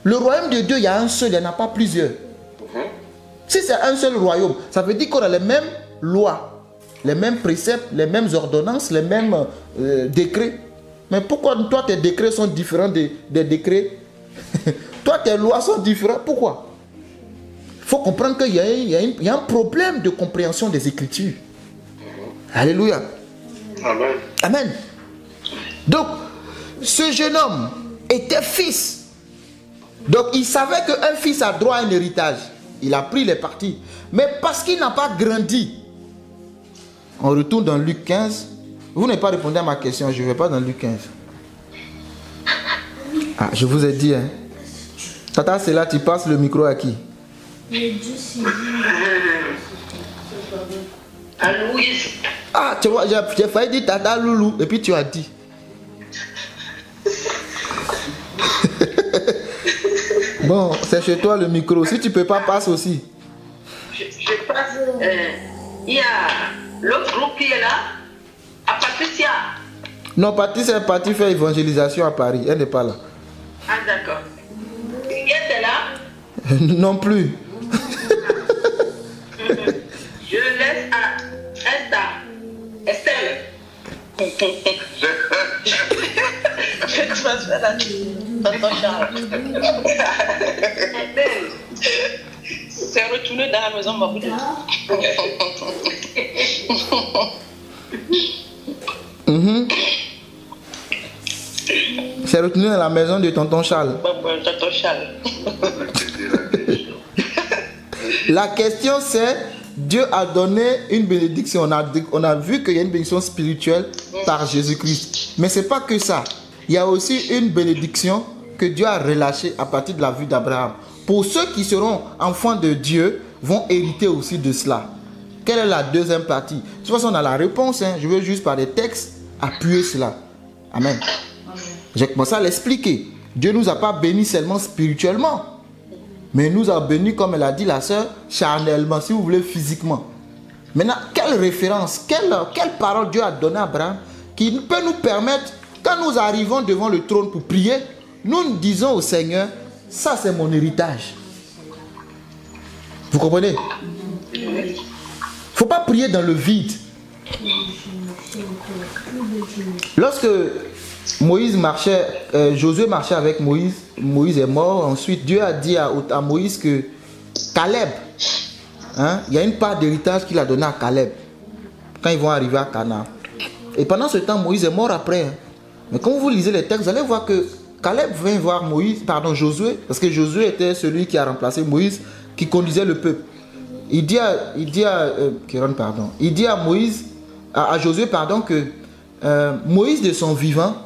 Speaker 1: Le royaume de Dieu, il y a un seul, il n'y en a pas plusieurs. Si c'est un seul royaume, ça veut dire qu'on a les mêmes lois, les mêmes préceptes, les mêmes ordonnances, les mêmes décrets. Mais pourquoi toi, tes décrets sont différents des décrets? Toi, tes lois sont différentes. Pourquoi? Il faut comprendre qu'il y a un problème de compréhension des Écritures. Alléluia.
Speaker 4: Amen.
Speaker 1: Amen. Donc, ce jeune homme était fils. Donc, il savait qu'un fils a droit à un héritage. Il a pris les parties. Mais parce qu'il n'a pas grandi. On retourne dans Luc 15. Vous n'avez pas répondu à ma question. Je ne vais pas dans Luc 15. Ah, je vous ai dit, hein. Tata, c'est là, tu passes le micro à qui?
Speaker 3: À Louise.
Speaker 1: Ah, tu vois, j'ai failli dire Tata Loulou, et puis tu as dit. Bon, c'est chez toi le micro. Si tu peux pas, passe aussi.
Speaker 3: Je passe. Il y a l'autre groupe qui est là, à Patricia.
Speaker 1: Non, Patricia est partie faire évangélisation à Paris. Elle n'est pas là.
Speaker 3: Ah, d'accord. Qui était là?
Speaker 1: Non plus.
Speaker 3: Je le laisse à Estelle. Je transfère la tonton Charles. C'est retourné dans la maison, ma boule.
Speaker 1: C'est retourné dans la maison de tonton Charles.
Speaker 3: Tonton Charles.
Speaker 1: La question c'est, Dieu a donné une bénédiction. On a vu qu'il y a une bénédiction spirituelle par Jésus-Christ. Mais ce n'est pas que ça. Il y a aussi une bénédiction que Dieu a relâchée à partir de la vie d'Abraham. Pour ceux qui seront enfants de Dieu, vont hériter aussi de cela. Quelle est la deuxième partie? De toute façon, on a la réponse. Je veux juste par des textes appuyer cela. Amen. J'ai commencé à l'expliquer. Dieu ne nous a pas bénis seulement spirituellement, mais il nous a bénis, comme elle a dit la sœur, charnellement, si vous voulez, physiquement. Maintenant, quelle référence, quelle parole Dieu a donnée à Abraham qui peut nous permettre, quand nous arrivons devant le trône pour prier, nous disons au Seigneur, ça c'est mon héritage. Vous comprenez? Il ne faut pas prier dans le vide. Lorsque Moïse marchait, Josué marchait avec Moïse, Moïse est mort. Ensuite, Dieu a dit à Moïse que Caleb, il y a une part d'héritage qu'il a donné à Caleb quand ils vont arriver à Canaan. Et pendant ce temps, Moïse est mort après. Mais quand vous lisez les textes, vous allez voir que Caleb vient voir Josué, parce que Josué était celui qui a remplacé Moïse, qui conduisait le peuple. Il dit à Moïse, à Josué, que Moïse de son vivant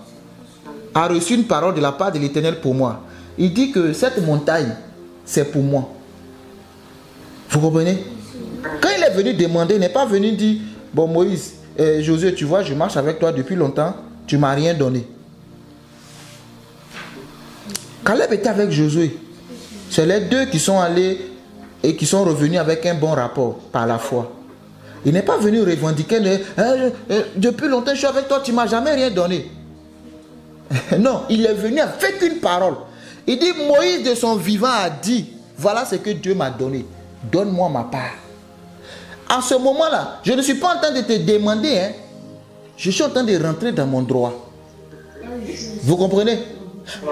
Speaker 1: a reçu une parole de la part de l'Éternel pour moi. Il dit que cette montagne, c'est pour moi. Vous comprenez? Quand il est venu demander, il n'est pas venu dire, bon Moïse, Josué, tu vois, je marche avec toi depuis longtemps, tu ne m'as rien donné. Caleb était avec Josué. C'est les deux qui sont allés et qui sont revenus avec un bon rapport par la foi. Il n'est pas venu revendiquer, depuis longtemps je suis avec toi, tu ne m'as jamais rien donné. Non, il est venu avec une parole. Il dit, Moïse de son vivant a dit, voilà ce que Dieu m'a donné. Donne-moi ma part. En ce moment-là, je ne suis pas en train de te demander, je suis en train de rentrer dans mon droit. Vous comprenez?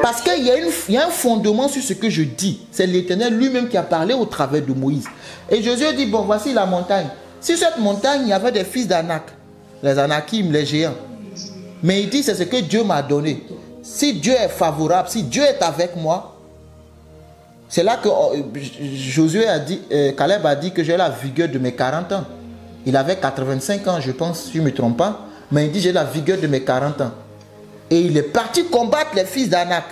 Speaker 1: Parce qu'il y a un fondement sur ce que je dis. C'est l'Éternel lui-même qui a parlé au travers de Moïse. Et Josué dit, bon, voici la montagne. Sur cette montagne, il y avait des fils d'Anak, les Anakim, les géants. Mais il dit, c'est ce que Dieu m'a donné. Si Dieu est favorable, si Dieu est avec moi, c'est là que Josué a dit, Caleb a dit que j'ai la vigueur de mes 40 ans. Il avait 85 ans, je pense, si je ne me trompe pas. Mais il dit, j'ai la vigueur de mes 40 ans. Et il est parti combattre les fils d'Anak.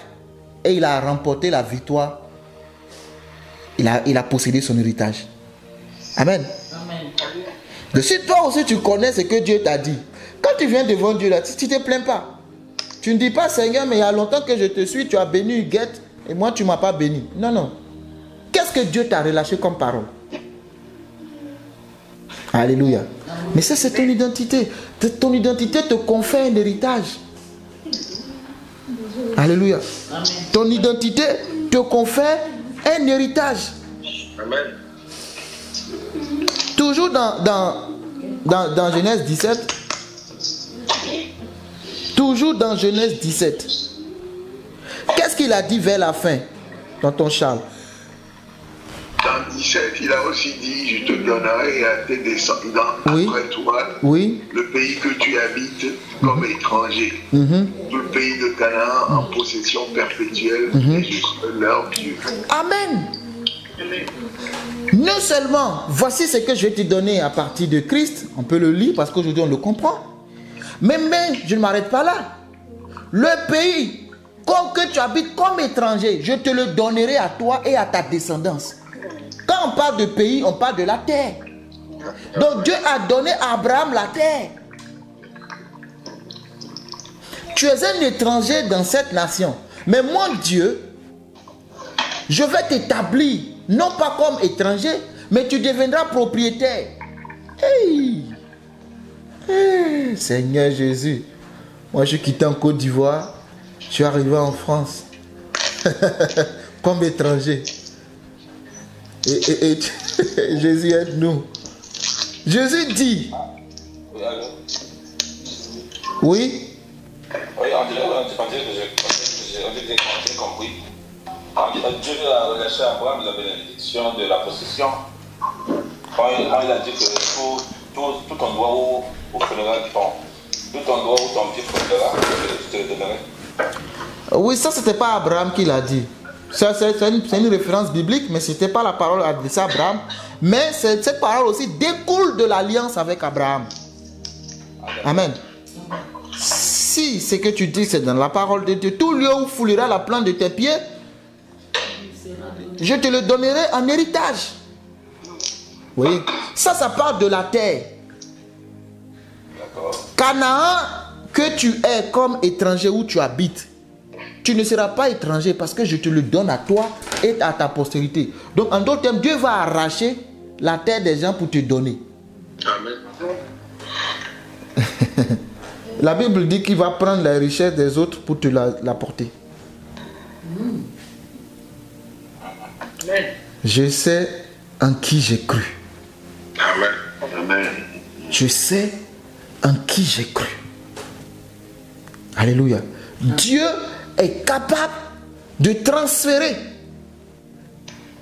Speaker 1: Et il a remporté la victoire. Il a possédé son héritage. Amen. De si toi aussi tu connais ce que Dieu t'a dit, quand tu viens devant Dieu là, tu ne te plains pas. Tu ne dis pas, Seigneur, mais il y a longtemps que je te suis, tu as béni Huguette et moi tu ne m'as pas béni. Non, non. Qu'est-ce que Dieu t'a relâché comme parole? Alléluia. Mais ça, c'est ton identité. Ton identité te confère un héritage. Alléluia. Amen. Ton identité te confère un héritage.
Speaker 4: Amen.
Speaker 1: Toujours dans Genèse 17. Toujours dans Genèse 17. Qu'est-ce qu'il a dit vers la fin, tonton Charles?
Speaker 2: Dans 17, il a aussi dit, je te donnerai à tes descendants après toi le pays que tu habites comme étranger, tout le pays de Canaan en possession perpétuelle, et je serai leur Dieu.
Speaker 1: Amen. Non seulement, voici ce que je vais te donner à partir de Christ, on peut le lire parce qu'aujourd'hui on le comprend, mais je ne m'arrête pas là. Le pays que tu habites comme étranger, je te le donnerai à toi et à ta descendance. Quand on parle de pays, on parle de la terre. Donc Dieu a donné à Abraham la terre. Tu es un étranger dans cette nation. Mais moi, Dieu, je vais t'établir, non pas comme étranger, mais tu deviendras propriétaire. Hey! Hey, Seigneur Jésus. Moi, je quittais en Côte d'Ivoire. Je suis arrivé en France. Comme étranger. Et Jésus aide-nous. Jésus dit. Oui.
Speaker 5: Oui, on dirait que j'ai compris. Dieu a relâché à Abraham la bénédiction de la possession. Quand il a dit que tout endroit où ton pied frôlera, je te le donnerai.
Speaker 1: Oui, ça c'était pas Abraham qui l'a dit. C'est une référence biblique, mais ce n'était pas la parole adressée à Abraham. Mais cette parole aussi découle de l'alliance avec Abraham. Amen. Si ce que tu dis c'est dans la parole de Dieu, tout lieu où foulera la plante de tes pieds, je te le donnerai en héritage. Oui, ça parle de la terre. Canaan, que tu es comme étranger où tu habites, tu ne seras pas étranger parce que je te le donne à toi et à ta postérité. Donc en d'autres termes, Dieu va arracher la terre des gens pour te donner.
Speaker 2: Amen.
Speaker 1: La Bible dit qu'il va prendre la richesse des autres pour te l'apporter. Je sais en qui j'ai cru.
Speaker 2: Amen. Amen.
Speaker 1: Je sais en qui j'ai cru. Alléluia. Dieu est capable de transférer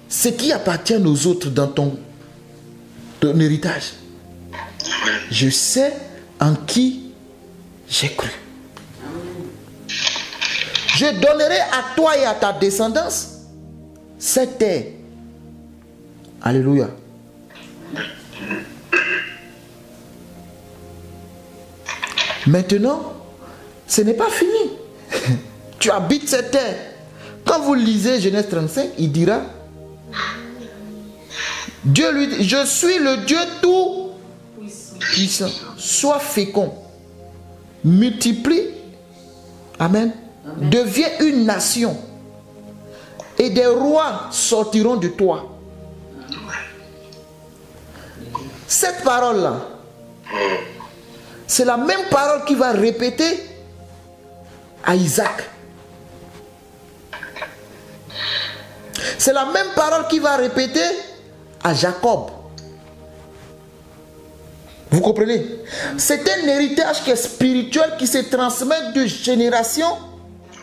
Speaker 1: ce qui appartient aux autres dans ton héritage. Je sais en qui j'ai cru. Je donnerai à toi et à ta descendance cette terre. Alléluia. Maintenant, ce n'est pas fini. Tu habites cette terre. Quand vous lisez Genèse 35, il dira, Dieu lui dit, je suis le Dieu tout puissant. Sois fécond. Multiplie. Amen. Deviens une nation. Et des rois sortiront de toi. Cette parole-là, c'est la même parole qu'il va répéter à Isaac. C'est la même parole qu'il va répéter à Jacob. Vous comprenez? C'est un héritage qui est spirituel qui se transmet de génération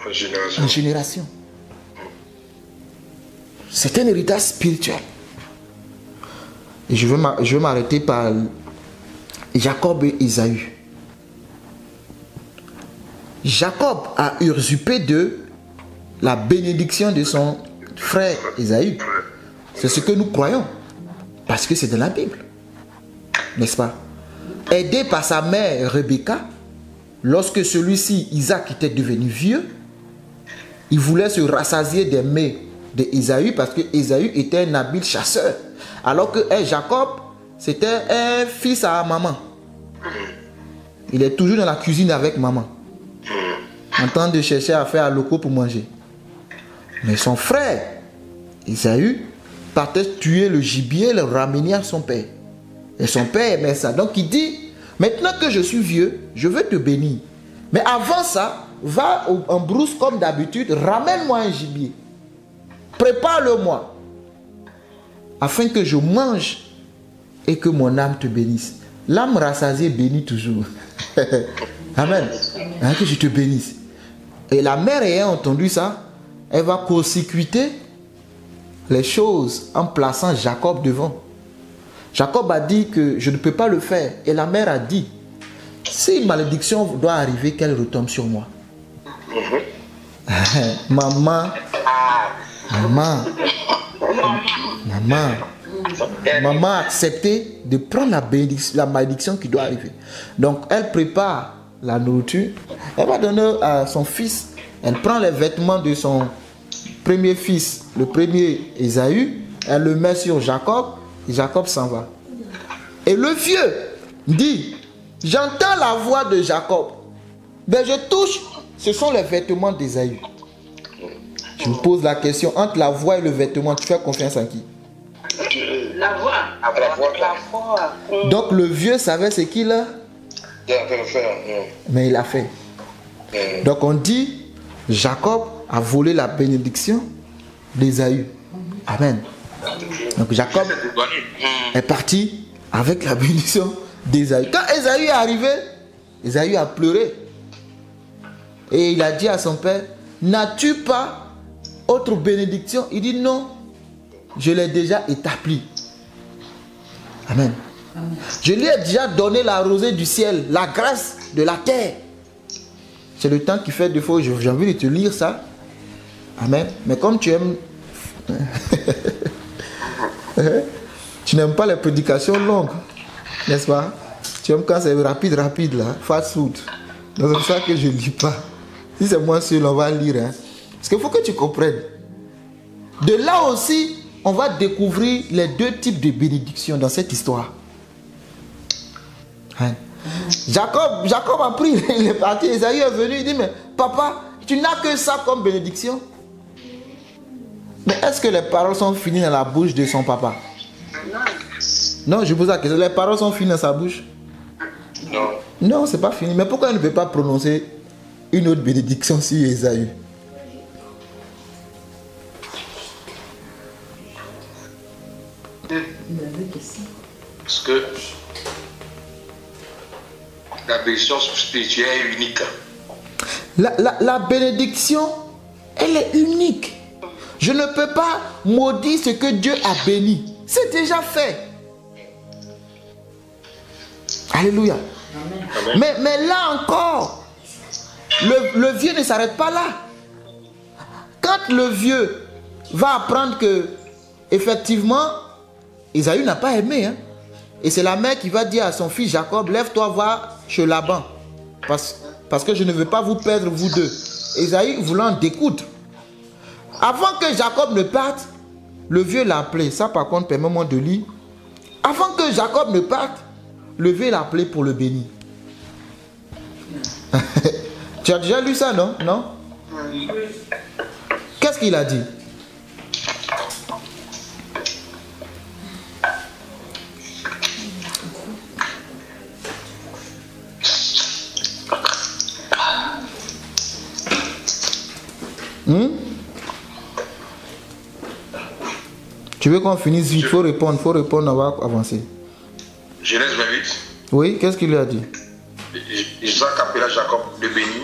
Speaker 1: en génération. C'est un héritage spirituel. Et je veux m'arrêter par Jacob et Ésaü. Jacob a usurpé de la bénédiction de son frère Ésaü. C'est ce que nous croyons. Parce que c'est de la Bible. N'est-ce pas? Aidé par sa mère Rebecca, lorsque celui-ci, Isaac, était devenu vieux, il voulait se rassasier des mets d'Ésaü parce que Ésaü était un habile chasseur. Alors que Jacob, c'était un fils à maman. Il est toujours dans la cuisine avec maman, en train de chercher à faire un loco pour manger. Mais son frère, Ésaü, partait tuer le gibier et le ramener à son père. Et son père aimait ça. Donc il dit, maintenant que je suis vieux, je veux te bénir. Mais avant ça, va en brousse comme d'habitude, ramène-moi un gibier. Prépare-le-moi. Afin que je mange et que mon âme te bénisse. L'âme rassasiée bénit toujours. Amen. Hein, que je te bénisse. Et la mère ayant entendu ça, elle va court-circuiter les choses en plaçant Jacob devant. Jacob a dit que je ne peux pas le faire. Et la mère a dit, si une malédiction doit arriver, qu'elle retombe sur moi. Maman a accepté de prendre la malédiction qui doit arriver. Donc elle prépare la nourriture. Elle va donner à son fils. Elle prend les vêtements de son premier fils, le premier Ésaü. Elle le met sur Jacob. Et Jacob s'en va. Et le vieux dit, j'entends la voix de Jacob, mais je touche, ce sont les vêtements d'Ésaü. Je me pose la question, entre la voix et le vêtement, tu fais confiance en qui?
Speaker 3: La voix.
Speaker 1: Donc le vieux savait ce qu'il a, mais il a fait. Donc on dit, Jacob a volé la bénédiction d'Ésaü. Amen. Donc Jacob est parti avec la bénédiction d'Ésaü. Quand Ésaü est arrivé, Ésaü a pleuré. Et il a dit à son père, n'as-tu pas autre bénédiction? Il dit non, je l'ai déjà établie. Amen. Je lui ai déjà donné la rosée du ciel, la grâce de la terre. C'est le temps qui fait défaut. J'ai envie de te lire ça. Amen. Mais comme tu aimes... tu n'aimes pas les prédications longues, n'est-ce pas? Tu aimes quand c'est rapide là, fast food. Donc c'est pour ça que je ne lis pas. Si c'est moi seul, on va lire. Hein. Parce qu'il faut que tu comprennes. De là aussi, on va découvrir les deux types de bénédictions dans cette histoire. Hein? Jacob a pris, il est parti, Ésaü est venu, il dit, mais papa, tu n'as que ça comme bénédiction. Mais est-ce que les paroles sont finies dans la bouche de son papa? Non, je pose la question, les paroles sont finies dans sa bouche?
Speaker 4: Non.
Speaker 1: Non, c'est pas fini. Mais pourquoi il ne peut pas prononcer une autre bénédiction sur Ésaü?
Speaker 4: Parce que la bénédiction spirituelle est unique.
Speaker 1: La bénédiction, elle est unique. Je ne peux pas maudire ce que Dieu a béni. C'est déjà fait. Alléluia.
Speaker 4: Amen.
Speaker 1: Mais là encore, le vieux ne s'arrête pas là. Quand le vieux va apprendre que, effectivement, Ésaü n'a pas aimé. Hein? Et c'est la mère qui va dire à son fils Jacob, lève-toi, va chez Laban. Parce que je ne veux pas vous perdre, vous deux. Ésaü voulant découdre. Avant que Jacob ne parte, le vieux l'a appelé. Ça, par contre, permets-moi de lire. Avant que Jacob ne parte, le vieux l'a appelé pour le bénir. Tu as déjà lu ça, non? Non? Qu'est-ce qu'il a dit? Tu veux qu'on finisse vite? Il faut répondre, on va avancer.
Speaker 4: Genèse 28.
Speaker 1: Oui, qu'est-ce qu'il lui a dit?
Speaker 4: Isaac appela Jacob de béni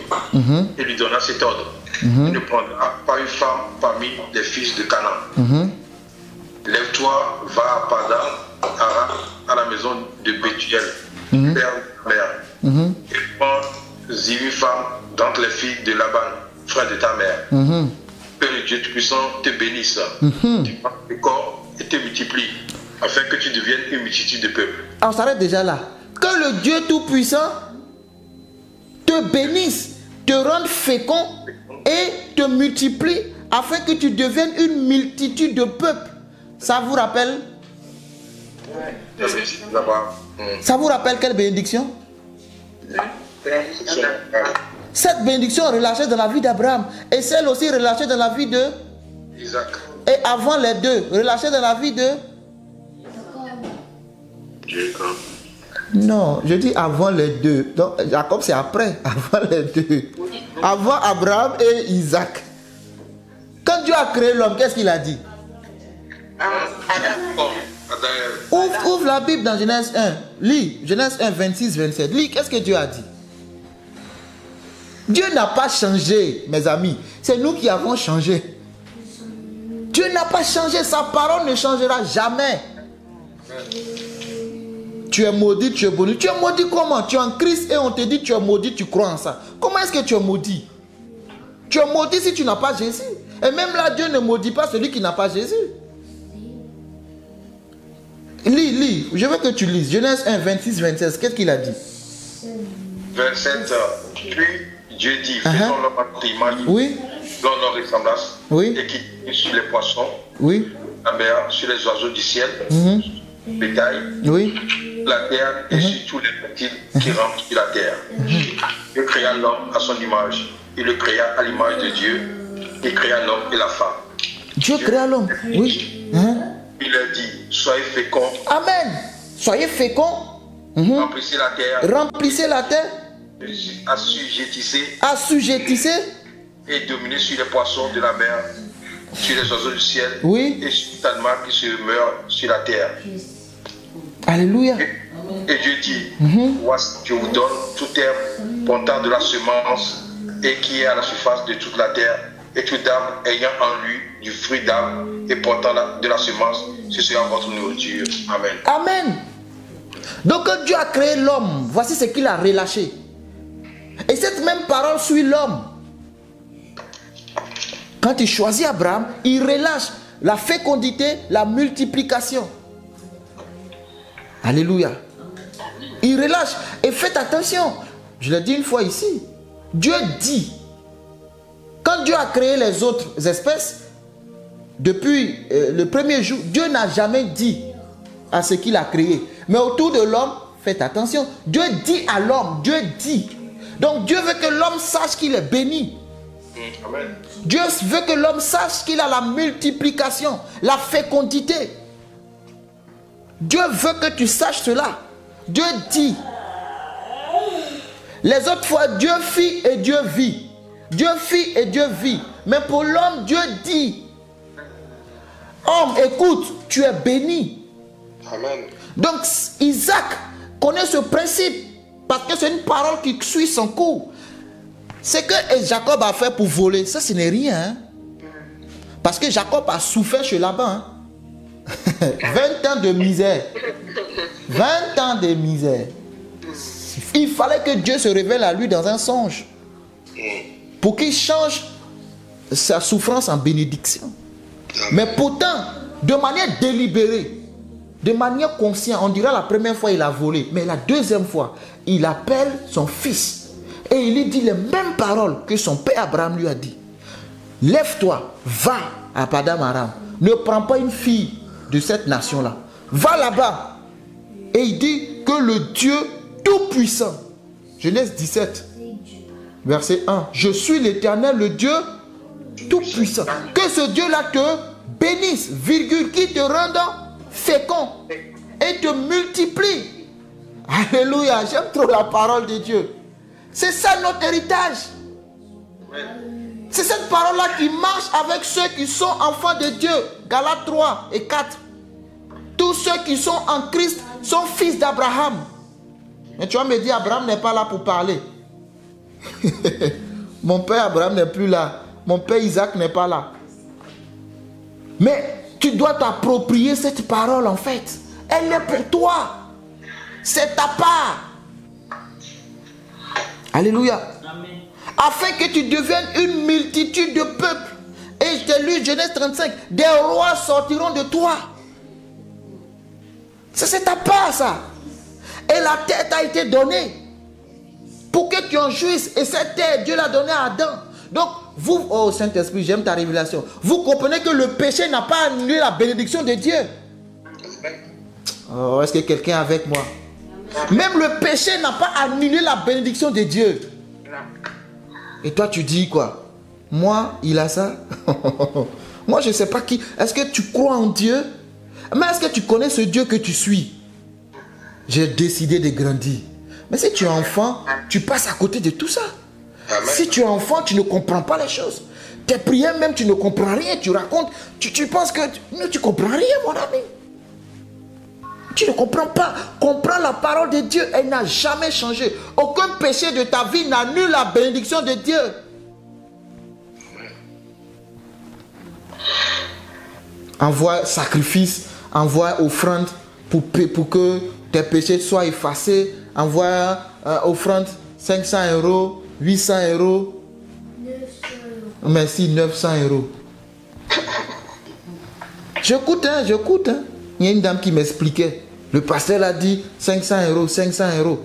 Speaker 4: et lui donna cet ordre. Il ne prendra pas une femme parmi les fils de Canaan. Lève-toi, va à Padan, à la maison de Bethuel, père de ta mère, et prends une femme d'entre les filles de Laban, frère de ta mère. Que le Dieu Tout-Puissant te bénisse, tu prends le corps et te multiplie, afin que tu deviennes une multitude de peuples.
Speaker 1: Alors, on s'arrête déjà là. Que le Dieu Tout-Puissant te bénisse, te rende fécond et te multiplie, afin que tu deviennes une multitude de peuples. Ça vous rappelle? Ça vous rappelle quelle bénédiction? Cette bénédiction relâchée dans la vie d'Abraham et celle aussi relâchée dans la vie de
Speaker 4: Isaac.
Speaker 1: Et avant les deux, relâchée dans la vie de
Speaker 2: Jacob.
Speaker 1: Non, je dis avant les deux. Donc Jacob c'est après, avant les deux. Avant Abraham et Isaac. Quand Dieu a créé l'homme, qu'est-ce qu'il a dit? Ouvre la Bible dans Genèse 1. Lis, Genèse 1, 26, 27. Lis, qu'est-ce que Dieu a dit? Dieu n'a pas changé, mes amis. C'est nous qui avons changé. Dieu n'a pas changé. Sa parole ne changera jamais. Tu es maudit, tu es béni. Tu es maudit comment? Tu es en Christ et on te dit tu es maudit, tu crois en ça. Comment est-ce que tu es maudit? Tu es maudit si tu n'as pas Jésus. Et même là, Dieu ne maudit pas celui qui n'a pas Jésus. Lis. Je veux que tu lises. Genèse 1, 26, 27. Qu'est-ce qu'il a dit?
Speaker 4: 27. Puis Dieu dit, faisons l'homme à notre image,
Speaker 1: oui,
Speaker 4: dans leur ressemblance,
Speaker 1: oui,
Speaker 4: et qui sur les poissons,
Speaker 1: oui,
Speaker 4: la mer, sur les oiseaux du ciel, bétail,
Speaker 1: oui,
Speaker 4: la terre et sur tous les reptiles qui rampent sur la terre. Dieu créa l'homme à son image. Il le créa à l'image de Dieu. Il créa l'homme et la femme.
Speaker 1: Dieu créa l'homme, oui.
Speaker 4: Il leur dit, soyez féconds.
Speaker 1: Amen. Soyez féconds.
Speaker 4: Remplissez la terre.
Speaker 1: Remplissez la terre.
Speaker 4: Assujettissez. Et dominez sur les poissons de la mer, sur les oiseaux du ciel.
Speaker 1: Oui.
Speaker 4: Et sur tout animal qui se meurt sur la terre.
Speaker 1: Alléluia.
Speaker 4: Et Dieu dit, voici, je vous donne toute herbe portant de la semence et qui est à la surface de toute la terre, et tout arbre ayant en lui du fruit d'arbre et portant de la semence, ce sera votre nourriture. Amen.
Speaker 1: Amen. Donc quand Dieu a créé l'homme, voici ce qu'il a relâché. Et cette même parole suit l'homme. Quand il choisit Abraham, il relâche la fécondité, la multiplication. Alléluia. Il relâche. Et faites attention. Je l'ai dit une fois ici. Dieu dit. Quand Dieu a créé les autres espèces, depuis le premier jour, Dieu n'a jamais dit à ce qu'il a créé. Mais autour de l'homme, faites attention. Dieu dit à l'homme. Dieu dit. Donc Dieu veut que l'homme sache qu'il est béni.
Speaker 4: Amen.
Speaker 1: Dieu veut que l'homme sache qu'il a la multiplication, la fécondité. Dieu veut que tu saches cela. Dieu dit. Les autres fois, Dieu fit et Dieu vit. Dieu fit et Dieu vit. Mais pour l'homme, Dieu dit. Homme, écoute, tu es béni.
Speaker 4: Amen.
Speaker 1: Donc Isaac connaît ce principe. Parce que c'est une parole qui suit son cours. Ce que Jacob a fait pour voler, ça ce n'est rien. Hein? Parce que Jacob a souffert chez Laban. Hein? 20 ans de misère. 20 ans de misère. Il fallait que Dieu se révèle à lui dans un songe. Pour qu'il change sa souffrance en bénédiction. Mais pourtant, de manière délibérée, de manière consciente, on dirait la première fois il a volé. Mais la deuxième fois, il appelle son fils. Et il lui dit les mêmes paroles que son père Abraham lui a dit. Lève-toi, va à Padam Aram. Ne prends pas une fille de cette nation-là. Va là-bas. Et il dit que le Dieu Tout-Puissant, Genèse 17, verset 1. Je suis l'Éternel, le Dieu Tout-Puissant. Que ce Dieu-là te bénisse, virgule, qui te rende fécond et te multiplie. Alléluia, j'aime trop la parole de Dieu. C'est ça notre héritage. C'est cette parole-là qui marche avec ceux qui sont enfants de Dieu. Galates 3 et 4. Tous ceux qui sont en Christ sont fils d'Abraham. Mais tu vas me dire, Abraham n'est pas là pour parler. Mon père Abraham n'est plus là. Mon père Isaac n'est pas là. Mais tu dois t'approprier cette parole en fait. Elle est pour toi. C'est ta part. Alléluia. Amen. Afin que tu deviennes une multitude de peuples. Et je t'ai lu Genèse 35. Des rois sortiront de toi. C'est ta part ça. Et la terre t'a été donnée. Pour que tu en jouisses. Et cette terre, Dieu l'a donnée à Adam. Donc, vous, oh Saint-Esprit, j'aime ta révélation. Vous comprenez que le péché n'a pas annulé la bénédiction de Dieu. Oh, est-ce que quelqu'un est avec moi? Même le péché n'a pas annulé la bénédiction de Dieu. Et toi tu dis quoi? Moi, il a ça. Moi je ne sais pas qui. Est-ce que tu crois en Dieu? Mais est-ce que tu connais ce Dieu que tu suis? J'ai décidé de grandir. Mais si tu es enfant, tu passes à côté de tout ça. Amen. Si tu es enfant, tu ne comprends pas les choses. Tes prières même, tu ne comprends rien. Tu racontes, tu penses que tu ne comprends rien, mon ami. Tu ne comprends pas. Comprends la parole de Dieu. Elle n'a jamais changé. Aucun péché de ta vie n'annule la bénédiction de Dieu. Envoie sacrifice, envoie offrande pour que tes péchés soient effacés. Envoie offrande 500 €, 800 €. Merci, 900 €. J'écoute, j'écoute. Il y a une dame qui m'expliquait. Le pasteur a dit 500 €, 500 €.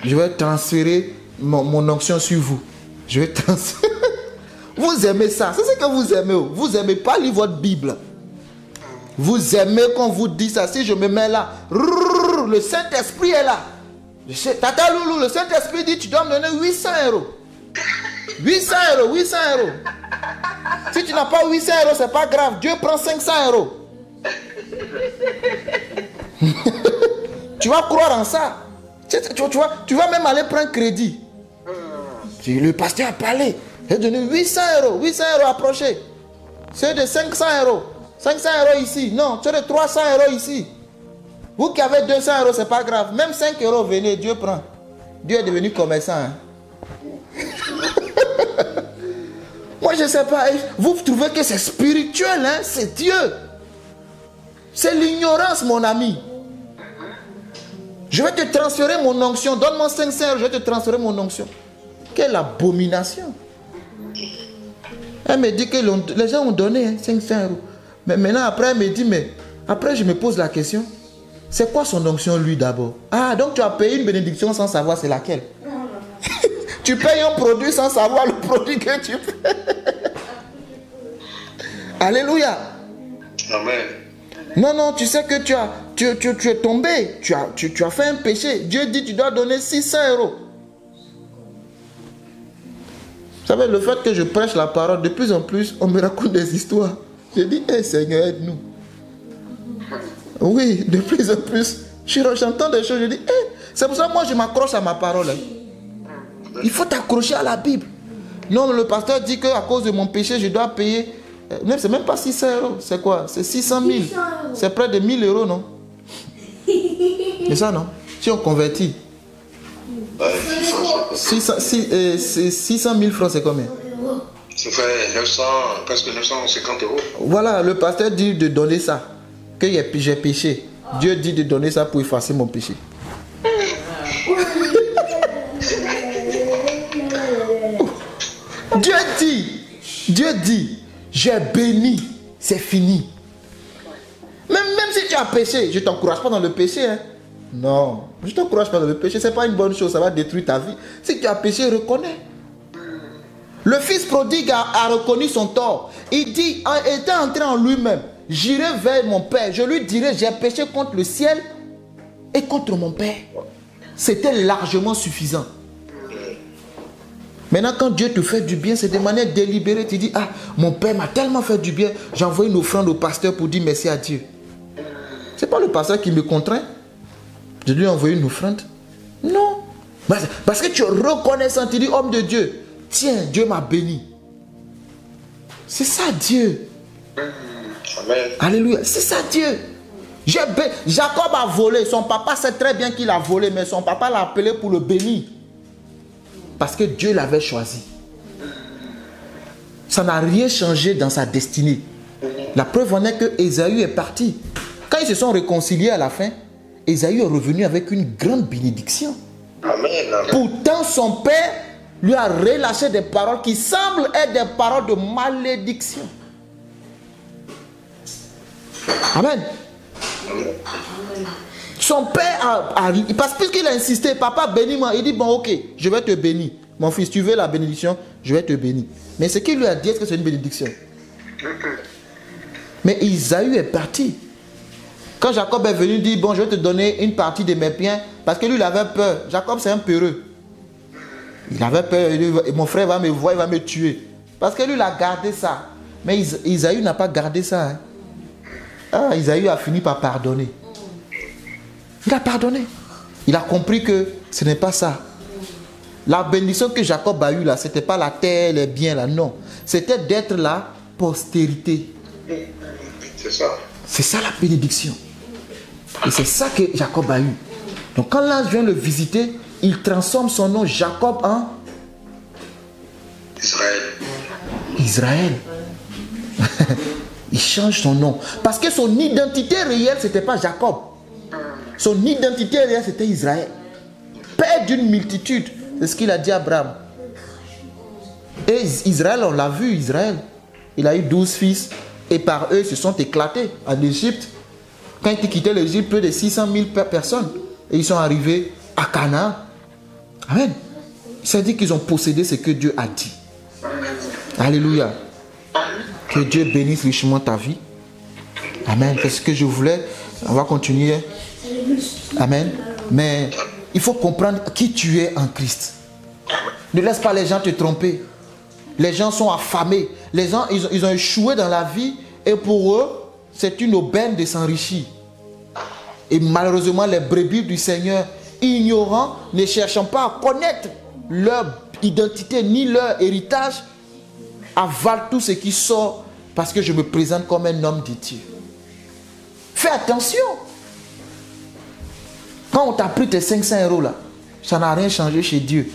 Speaker 1: Je vais transférer mon onction sur vous. Je vais transférer. Vous aimez ça. C'est ce que vous aimez. Vous n'aimez pas lire votre Bible. Vous aimez qu'on vous dise ça. Si je me mets là, lourd, le Saint-Esprit est là. Tata Loulou, le Saint-Esprit dit, tu dois me donner 800 euros. 800 euros, 800 euros. Si tu n'as pas 800 euros, c'est pas grave. Dieu prend 500 euros. Tu vas croire en ça. Tu vas même aller prendre crédit. Le pasteur a parlé. Il a donné 800 euros. 800 euros approchés. C'est de 500 euros. 500 euros ici. Non, c'est de 300 euros ici. Vous qui avez 200 euros, c'est pas grave. Même 5 euros, venez, Dieu prend. Dieu est devenu commerçant. Hein? Moi, je ne sais pas. Vous trouvez que c'est spirituel, hein? C'est Dieu. C'est l'ignorance, mon ami. Je vais te transférer mon onction. Donne-moi 500 euros, je vais te transférer mon onction. Quelle abomination. Elle me dit que les gens ont donné hein, 500 euros. Mais maintenant, après, elle me dit, mais après, je me pose la question. C'est quoi son onction, lui, d'abord? Ah, donc tu as payé une bénédiction sans savoir c'est laquelle. Tu payes un produit sans savoir le produit que tu payes. Alléluia.
Speaker 4: Amen.
Speaker 1: Non, non, tu sais que tu es tombé. Tu as fait un péché. Dieu dit tu dois donner 600 euros. Vous savez, le fait que je prêche la parole, de plus en plus, on me raconte des histoires. Je dis, hey, Seigneur, aide-nous. Oui, de plus en plus, j'entends des choses, je dis, hey, c'est pour ça que moi je m'accroche à ma parole. Il faut t'accrocher à la Bible. Non, le pasteur dit qu'à cause de mon péché, je dois payer. C'est même pas 600 euros. C'est quoi? C'est 600 000. C'est près de 1000 euros, non? C'est ça, non? Si on convertit. 600 000 francs, c'est combien?
Speaker 4: Ça fait 900, presque 950 euros.
Speaker 1: Voilà, le pasteur dit de donner ça. Que j'ai péché. Dieu dit de donner ça pour effacer mon péché. Dieu dit, j'ai béni, c'est fini. Même si tu as péché, je ne t'encourage pas dans le péché. Hein. Non, je ne t'encourage pas dans le péché. Ce n'est pas une bonne chose, ça va détruire ta vie. Si tu as péché, reconnais. Le fils prodigue a reconnu son tort. Il dit, il était entré en lui-même. J'irai vers mon père. Je lui dirai, j'ai péché contre le ciel et contre mon père. C'était largement suffisant. Maintenant, quand Dieu te fait du bien, c'est de manière délibérée. Tu dis, ah, mon père m'a tellement fait du bien. J'envoie une offrande au pasteur pour dire merci à Dieu. Ce n'est pas le pasteur qui me contraint. Je lui ai envoyé une offrande. Non. Parce que tu es reconnaissant. Tu dis, homme de Dieu, tiens, Dieu m'a béni. C'est ça Dieu.
Speaker 4: Amen.
Speaker 1: Alléluia. C'est ça Dieu. Jacob a volé. Son papa sait très bien qu'il a volé, mais son papa l'a appelé pour le bénir. Parce que Dieu l'avait choisi. Ça n'a rien changé dans sa destinée. La preuve en est que Ésaü est parti. Quand ils se sont réconciliés à la fin, Ésaü est revenu avec une grande bénédiction.
Speaker 4: Amen.
Speaker 1: Pourtant, son père lui a relâché des paroles qui semblent être des paroles de malédiction. Amen. Son père parce qu'il a insisté, papa bénis-moi. Il dit, bon ok, je vais te bénir. Mon fils, tu veux la bénédiction, je vais te bénir. Mais ce qu'il lui a dit, est-ce que c'est une bénédiction? Mais Ésaü est parti. Quand Jacob est venu dire, bon, je vais te donner une partie de mes biens, parce que lui, il avait peur. Jacob, c'est un peureux. Il avait peur, mon frère va me voir, il va me tuer. Parce que lui, il a gardé ça. Mais Ésaü n'a pas gardé ça. Hein. Ah, Ésaü a fini par pardonner. Il a pardonné. Il a compris que ce n'est pas ça. La bénédiction que Jacob a eue là, ce n'était pas la terre, les biens là, non. C'était d'être la postérité.
Speaker 4: C'est ça.
Speaker 1: C'est ça la bénédiction. Et c'est ça que Jacob a eu. Donc quand l'ange vient le visiter, il transforme son nom Jacob en
Speaker 4: Israël.
Speaker 1: Israël. Il change son nom. Parce que son identité réelle, ce n'était pas Jacob. Son identité réelle, c'était Israël. Père d'une multitude. C'est ce qu'il a dit à Abraham. Et Israël, on l'a vu, Israël. Il a eu 12 fils. Et par eux, ils se sont éclatés en Égypte. Quand ils quittaient l'Égypte, plus de 600 000 personnes. Et ils sont arrivés à Canaan. Amen. Ça dit qu'ils ont possédé ce que Dieu a dit. Alléluia. Que Dieu bénisse richement ta vie. Amen. C'est ce que je voulais On va continuer. Amen. Mais il faut comprendre qui tu es en Christ. Ne laisse pas les gens te tromper. Les gens sont affamés. Les gens, ils ont échoué dans la vie. Et pour eux, c'est une aubaine de s'enrichir. Et malheureusement, les brebis du Seigneur, ignorants, ne cherchant pas à connaître leur identité ni leur héritage, avalent tout ce qui sort parce que je me présente comme un homme de Dieu. Fais attention. Quand on t'a pris tes 500 € là, ça n'a rien changé chez Dieu.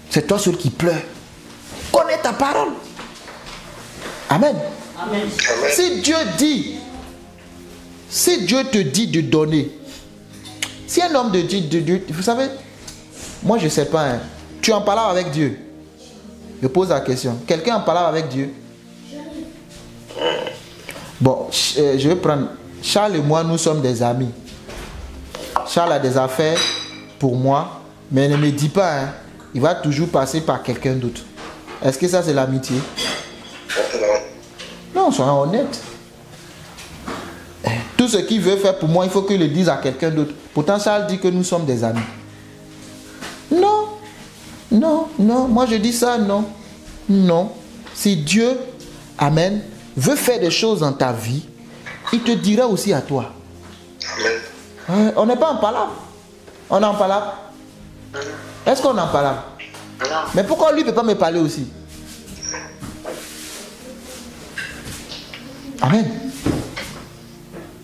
Speaker 1: C'est toi seul qui pleure. Connais ta parole. Amen.
Speaker 3: Amen.
Speaker 1: Si Dieu te dit de donner, si un homme de Dieu, vous savez, moi je ne sais pas, hein, tu en parles avec Dieu. Je pose la question. Quelqu'un en parle avec Dieu? Bon, je vais prendre, Charles et moi, nous sommes des amis. Charles a des affaires pour moi, mais ne me dis pas, hein, il va toujours passer par quelqu'un d'autre. Est-ce que ça c'est l'amitié? Non, soyons honnêtes. Tout ce qu'il veut faire pour moi, il faut qu'il le dise à quelqu'un d'autre. Pourtant, Charles dit que nous sommes des amis. Non, non, non. Moi, je dis ça, non. Non. Si Dieu, amen, veut faire des choses dans ta vie, il te dira aussi à toi. On n'est pas en palabre. On est en palabre. Est-ce qu'on est en palabre? Mais pourquoi lui ne peut pas me parler aussi? Amen.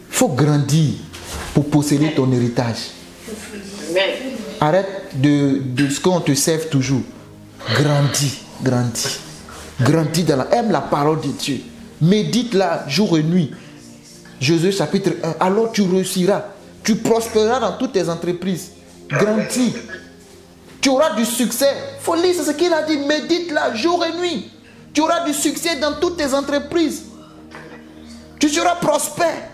Speaker 1: Il faut grandir pour posséder ton héritage. Arrête de ce qu'on te sert toujours. Grandis, grandis. Grandis dans la... Aime la parole de Dieu. Médite-la jour et nuit. Josué chapitre 1. Alors tu réussiras. Tu prospéreras dans toutes tes entreprises. Grandis. Tu auras du succès. Il faut lire ce qu'il a dit. Médite-la jour et nuit. Tu auras du succès dans toutes tes entreprises. Tu seras prospère.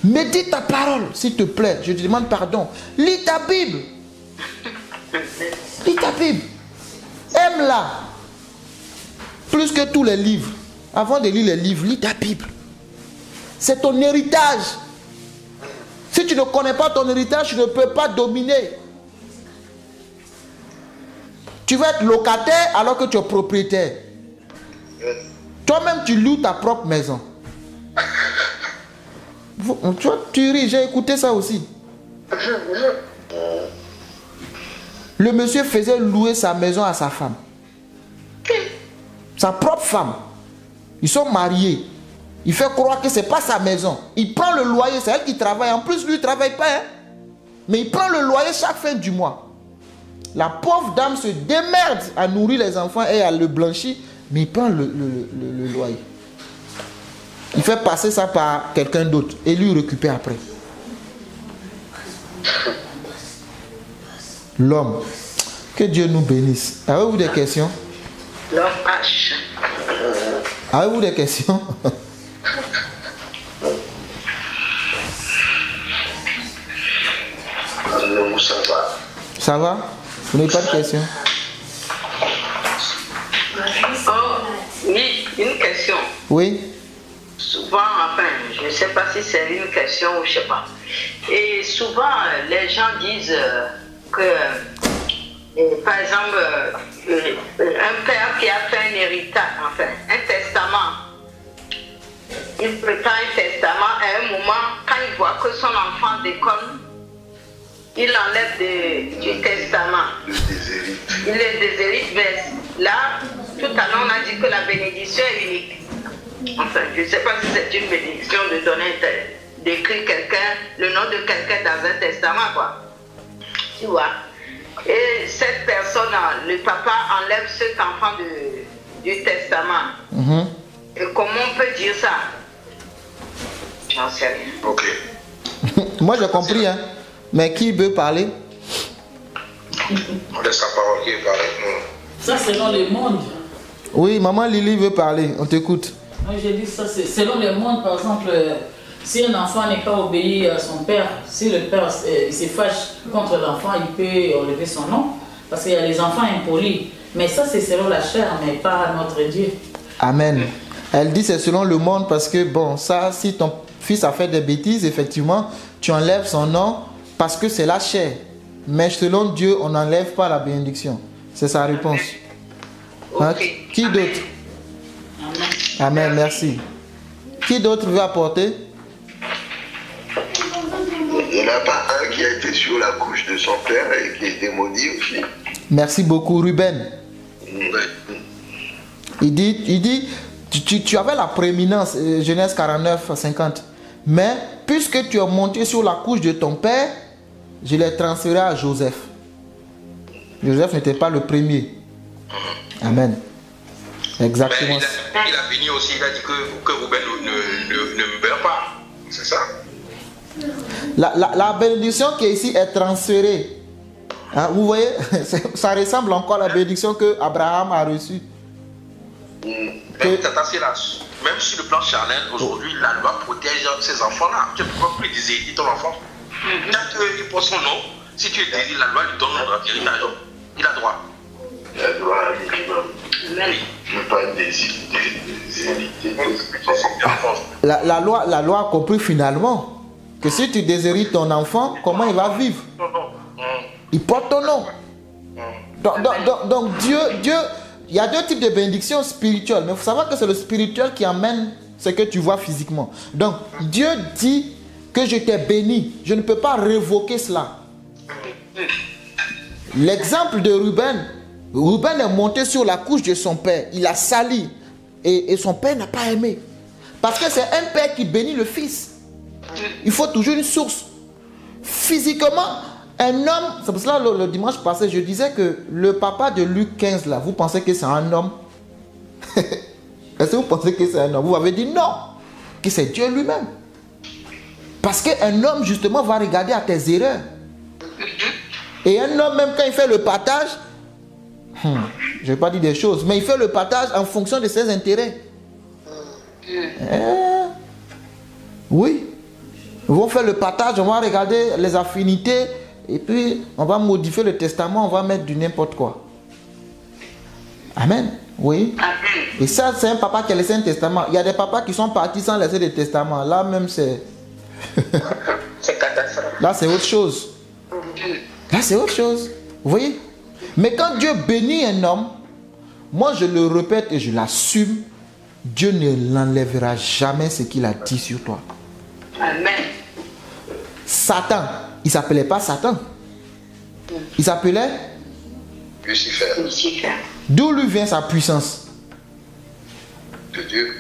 Speaker 1: Médite ta parole, s'il te plaît. Je te demande pardon. Lis ta Bible. Lis ta Bible. Aime-la. Plus que tous les livres. Avant de lire les livres, lis ta Bible. C'est ton héritage. Si tu ne connais pas ton héritage, tu ne peux pas dominer. Tu vas être locataire alors que tu es propriétaire. Toi-même, tu loues ta propre maison. Tu vois, tu ris, j'ai écouté ça aussi. Le monsieur faisait louer sa maison à sa femme. Sa propre femme. Ils sont mariés. Il fait croire que ce n'est pas sa maison. Il prend le loyer, c'est elle qui travaille. En plus, lui, il ne travaille pas. Hein? Mais il prend le loyer chaque fin du mois. La pauvre dame se démerde à nourrir les enfants et à le blanchir. Mais il prend le loyer. Il fait passer ça par quelqu'un d'autre et lui récupère après. L'homme. Que Dieu nous bénisse. Avez-vous des questions?
Speaker 3: L'homme H.
Speaker 1: Avez-vous des questions?
Speaker 2: Non, ça va.
Speaker 1: Ça va? Vous n'avez pas de questions?
Speaker 3: Oh, oui, une question.
Speaker 1: Oui?
Speaker 3: Souvent, enfin, je ne sais pas si c'est une question ou je ne sais pas. Et souvent, les gens disent que, par exemple, un père qui a fait un héritage, enfin, un testament, il prépare un testament à un moment, quand il voit que son enfant déconne, il enlève du testament. Il le déshérite, mais là, tout à l'heure, on a dit que la bénédiction est unique. Enfin, je ne sais pas si c'est une bénédiction de donner, d'écrire quelqu'un, le nom de quelqu'un dans un testament, quoi. Tu vois. Et cette personne, le papa enlève cet enfant du testament. Et comment on peut dire ça? J'en sais rien.
Speaker 2: Ok.
Speaker 1: Moi, j'ai compris, hein. Mais qui veut parler?
Speaker 2: On laisse la parole qui est parlée.
Speaker 6: Ça, c'est dans le monde.
Speaker 1: Oui, maman Lily veut parler. On t'écoute.
Speaker 6: Moi, j'ai dit ça, c'est selon le monde, par exemple, si un enfant n'est pas obéi à son père, si le père il se fâche contre l'enfant, il peut enlever son nom, parce qu'il y a les enfants impolis. Mais ça, c'est selon la chair, mais pas notre Dieu.
Speaker 1: Amen. Elle dit c'est selon le monde parce que, bon, ça, si fils a fait des bêtises, effectivement, tu enlèves son nom parce que c'est la chair. Mais selon Dieu, on n'enlève pas la bénédiction. C'est sa réponse. Hein?
Speaker 3: Okay.
Speaker 1: Qui d'autre? Amen, merci. Qui d'autre veut apporter?
Speaker 2: Il n'y en a pas un qui a été sur la couche de son père et qui a été maudit aussi.
Speaker 1: Merci beaucoup, Ruben. Il dit tu avais la prééminence, Genèse 49, 50. Mais puisque tu es monté sur la couche de ton père, je l'ai transféré à Joseph. Joseph n'était pas le premier. Amen. Exactement.
Speaker 4: Mais il a béni aussi, il a dit que Ruben ne meurt pas. C'est ça?
Speaker 1: La bénédiction qui est ici est transférée. Hein, vous voyez, ça ressemble encore à la bénédiction que Abraham a reçue.
Speaker 4: Même sur le plan charnel, aujourd'hui, la loi protège ces enfants-là. Tu ne peux pas plus déshériter ton enfant. Tant qu'il porte son nom, si tu es désiré, la loi lui donne l'héritage. Il a droit.
Speaker 2: Il a droit à un minimum. Je ne veux pas déshériter.
Speaker 1: La loi a compris finalement que si tu déshérites ton enfant, comment il va vivre? Il porte ton nom. Donc Dieu, il y a deux types de bénédictions spirituelles. Mais il faut savoir que c'est le spirituel qui amène ce que tu vois physiquement. Donc Dieu dit que je t'ai béni. Je ne peux pas révoquer cela. L'exemple de Ruben. Ruben est monté sur la couche de son père. Il a sali. Et son père n'a pas aimé. Parce que c'est un père qui bénit le fils. Il faut toujours une source. Physiquement, un homme, c'est pour cela le dimanche passé, je disais que le papa de Luc 15, là, vous pensez que c'est un homme? Est-ce que vous pensez que c'est un homme? Vous avez dit non, que c'est Dieu lui-même. Parce qu'un homme, justement, va regarder à tes erreurs. Et un homme, même quand il fait le partage, je ne vais pas dire des choses, mais il fait le partage en fonction de ses intérêts. Oui. Ils vont faire le partage, on va regarder les affinités, et puis on va modifier le testament, on va mettre du n'importe quoi. Amen. Oui.
Speaker 3: Amen.
Speaker 1: Et ça, c'est un papa qui a laissé un testament. Il y a des papas qui sont partis sans laisser de testament. Là même, c'est...
Speaker 3: C'est catastrophique.
Speaker 1: Là, c'est autre chose. Là, c'est autre chose. Vous voyez? Mais quand Dieu bénit un homme, moi je le répète et je l'assume, Dieu ne l'enlèvera jamais ce qu'il a dit sur toi.
Speaker 3: Amen.
Speaker 1: Satan, il ne s'appelait pas Satan. Il s'appelait
Speaker 2: Lucifer.
Speaker 3: Lucifer.
Speaker 1: D'où lui vient sa puissance?
Speaker 2: De Dieu.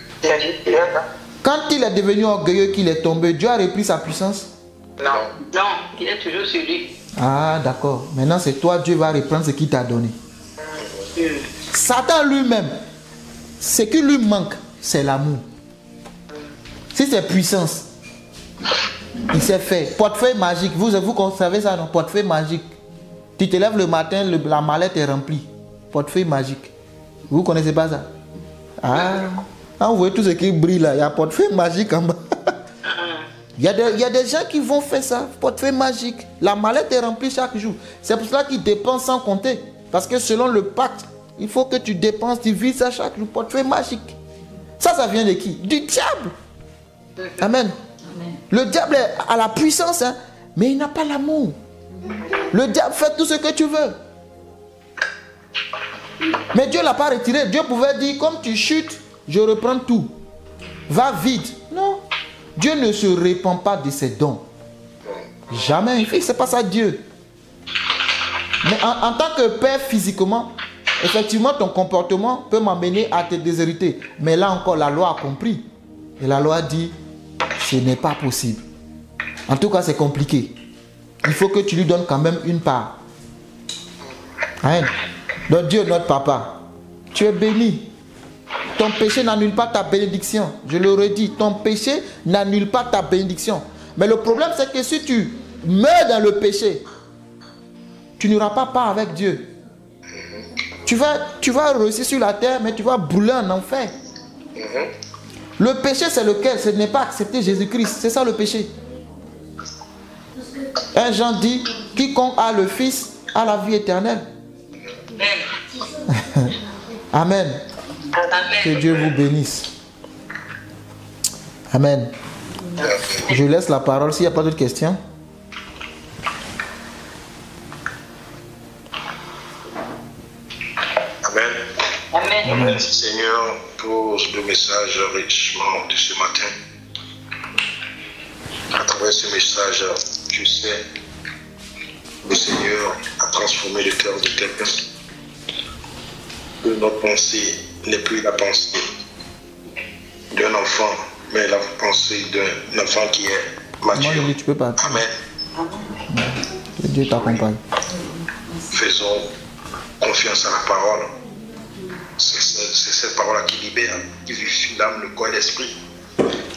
Speaker 1: Quand il est devenu orgueilleux, qu'il est tombé, Dieu a repris sa puissance?
Speaker 3: Non, il est toujours sur lui.
Speaker 1: Ah, d'accord. Maintenant, c'est toi, Dieu va reprendre ce qu'il t'a donné. Satan lui-même, ce qui lui manque, c'est l'amour. Si c'est puissance, il s'est fait. Portefeuille magique, vous savez ça, non? Portefeuille magique. Tu te lèves le matin, la mallette est remplie. Portefeuille magique. Vous ne connaissez pas ça? Ah, vous voyez tout ce qui brille là, il y a portefeuille magique en bas. Il y a des gens qui vont faire ça, portefeuille magique. La mallette est remplie chaque jour. C'est pour cela qu'ils dépensent sans compter. Parce que selon le pacte, il faut que tu dépenses, tu vises à chaque jour. Portefeuille magique. Ça vient de qui? Du diable. Amen. Le diable a la puissance, hein, mais il n'a pas l'amour. Le diable fait tout ce que tu veux. Mais Dieu ne l'a pas retiré. Dieu pouvait dire, comme tu chutes, je reprends tout. Va vite. Non. Dieu ne se répand pas de ses dons. Jamais. C'est pas ça Dieu. Mais en tant que père physiquement, effectivement ton comportement peut m'amener à te déshériter. Mais là encore, la loi a compris. Et la loi dit, ce n'est pas possible. En tout cas, c'est compliqué. Il faut que tu lui donnes quand même une part. Amen. Donc Dieu, notre papa, tu es béni. Ton péché n'annule pas ta bénédiction. Je le redis, ton péché n'annule pas ta bénédiction. Mais le problème, c'est que si tu meurs dans le péché, tu n'auras pas part avec Dieu. Tu vas réussir sur la terre, mais tu vas brûler en enfer. Le péché, c'est lequel? Ce n'est pas accepter Jésus-Christ. C'est ça le péché. 1 Jean dit, quiconque a le Fils a la vie éternelle. Amen. Que Dieu vous bénisse. Amen. Je laisse la parole s'il n'y a pas d'autres questions.
Speaker 4: Amen. Merci Seigneur pour le message richement de ce matin. À travers ce message, je sais, le Seigneur a transformé le cœur de quelqu'un. Que notre pensée n'est plus la pensée d'un enfant, mais la pensée d'un enfant qui est mature.
Speaker 1: Moi, tu peux pas.
Speaker 4: Amen.
Speaker 1: Que Dieu t'accompagne.
Speaker 4: Faisons confiance à la parole. C'est cette parole qui libère, qui vivifie l'âme, le corps et l'esprit.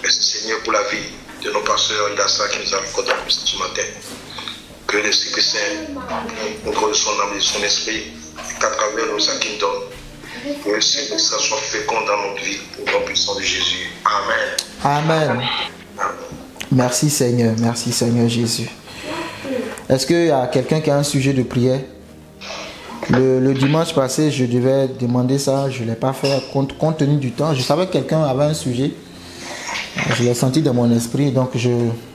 Speaker 4: Merci Seigneur pour la vie de nos pasteurs Idassa qui nous a accordé ce matin. Que l'Esprit Saint nous donne son âme et son esprit, et qu'à travers nos actes qu'il donne, que ce message soit fécond dans notre vie, au nom puissant de Jésus. Amen.
Speaker 1: Amen. Merci Seigneur Jésus. Est-ce qu'il y a quelqu'un qui a un sujet de prière? Le dimanche passé, je devais demander ça, je ne l'ai pas fait compte tenu du temps. Je savais que quelqu'un avait un sujet. Je l'ai senti dans mon esprit, donc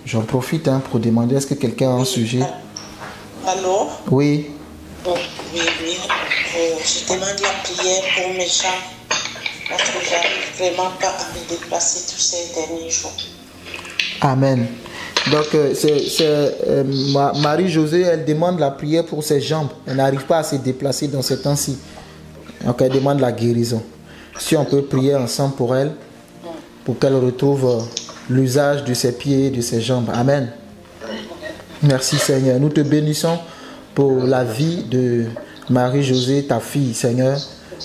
Speaker 1: j'en profite pour demander est-ce que quelqu'un a un sujet.
Speaker 7: Allô?
Speaker 1: Oui.
Speaker 7: Oui. Je demande la prière pour mes jambes parce que j'arrive vraiment pas à me déplacer tous ces derniers jours.
Speaker 1: Amen. Donc, Marie-Josée, elle demande la prière pour ses jambes. Elle n'arrive pas à se déplacer dans ces temps-ci. Donc, elle demande la guérison. Si on peut prier ensemble pour elle, pour qu'elle retrouve l'usage de ses pieds et de ses jambes. Amen. Merci Seigneur. Nous te bénissons pour la vie de Marie-Josée, ta fille, Seigneur.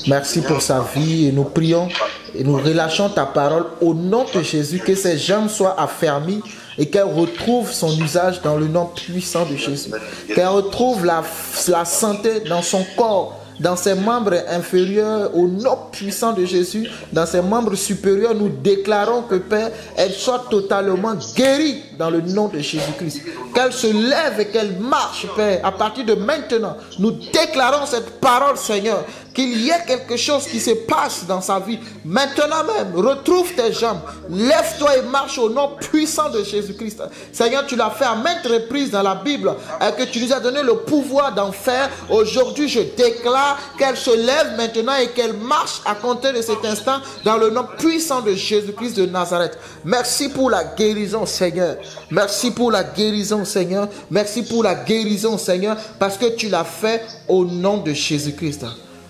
Speaker 1: Merci pour sa vie et nous prions et nous relâchons ta parole au nom de Jésus, que ses jambes soient affermies et qu'elle retrouve son usage dans le nom puissant de Jésus. Qu'elle retrouve la santé dans son corps, dans ses membres inférieurs, au nom puissant de Jésus, dans ses membres supérieurs. Nous déclarons que, Père, elle soit totalement guérie dans le nom de Jésus-Christ. Qu'elle se lève et qu'elle marche, Père. À partir de maintenant, nous déclarons cette parole, Seigneur, qu'il y ait quelque chose qui se passe dans sa vie. Maintenant même, retrouve tes jambes, lève-toi et marche au nom puissant de Jésus-Christ. Seigneur, tu l'as fait à maintes reprises dans la Bible et que tu nous as donné le pouvoir d'en faire. Aujourd'hui, je déclare qu'elle se lève maintenant et qu'elle marche à compter de cet instant dans le nom puissant de Jésus-Christ de Nazareth. Merci pour la guérison, Seigneur. Merci pour la guérison, Seigneur. Merci pour la guérison, Seigneur, parce que tu l'as fait au nom de Jésus-Christ.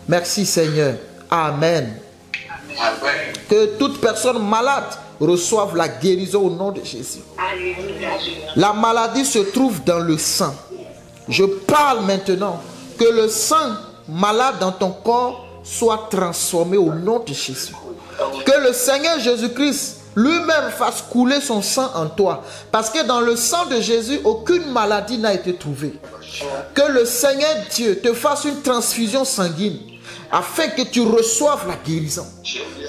Speaker 1: Merci Seigneur. Amen. Que toute personne malade reçoive la guérison au nom de Jésus. La maladie se trouve dans le sang. Je parle maintenant que le sang malade dans ton corps soit transformé au nom de Jésus. Que le Seigneur Jésus-Christ lui-même fasse couler son sang en toi. Parce que dans le sang de Jésus, aucune maladie n'a été trouvée. Que le Seigneur Dieu te fasse une transfusion sanguine afin que tu reçoives la guérison.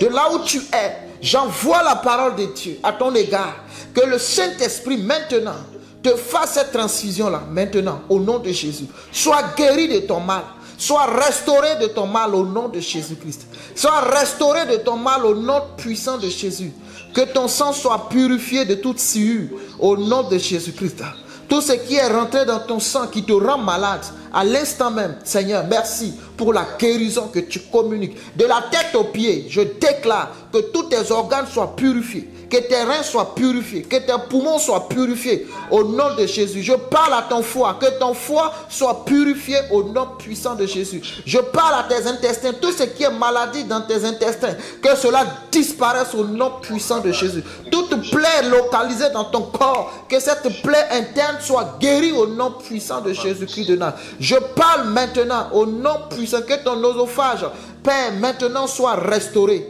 Speaker 1: De là où tu es, j'envoie la parole de Dieu à ton égard. Que le Saint-Esprit maintenant te fasse cette transfusion-là, maintenant, au nom de Jésus. Sois guéri de ton mal. Sois restauré de ton mal au nom de Jésus-Christ. Sois restauré de ton mal au nom puissant de Jésus. Que ton sang soit purifié de toute souillure au nom de Jésus-Christ. Tout ce qui est rentré dans ton sang qui te rend malade, à l'instant même, Seigneur, merci pour la guérison que tu communiques. De la tête aux pieds, je déclare que tous tes organes soient purifiés, que tes reins soient purifiés, que tes poumons soient purifiés au nom de Jésus. Je parle à ton foie, que ton foie soit purifié au nom puissant de Jésus. Je parle à tes intestins, tout ce qui est maladie dans tes intestins, que cela disparaisse au nom puissant de Jésus. Toute plaie localisée dans ton corps, que cette plaie interne soit guérie au nom puissant de Jésus-Christ de Nazareth. Je parle maintenant au nom puissant, que ton oesophage, Père, maintenant soit restauré.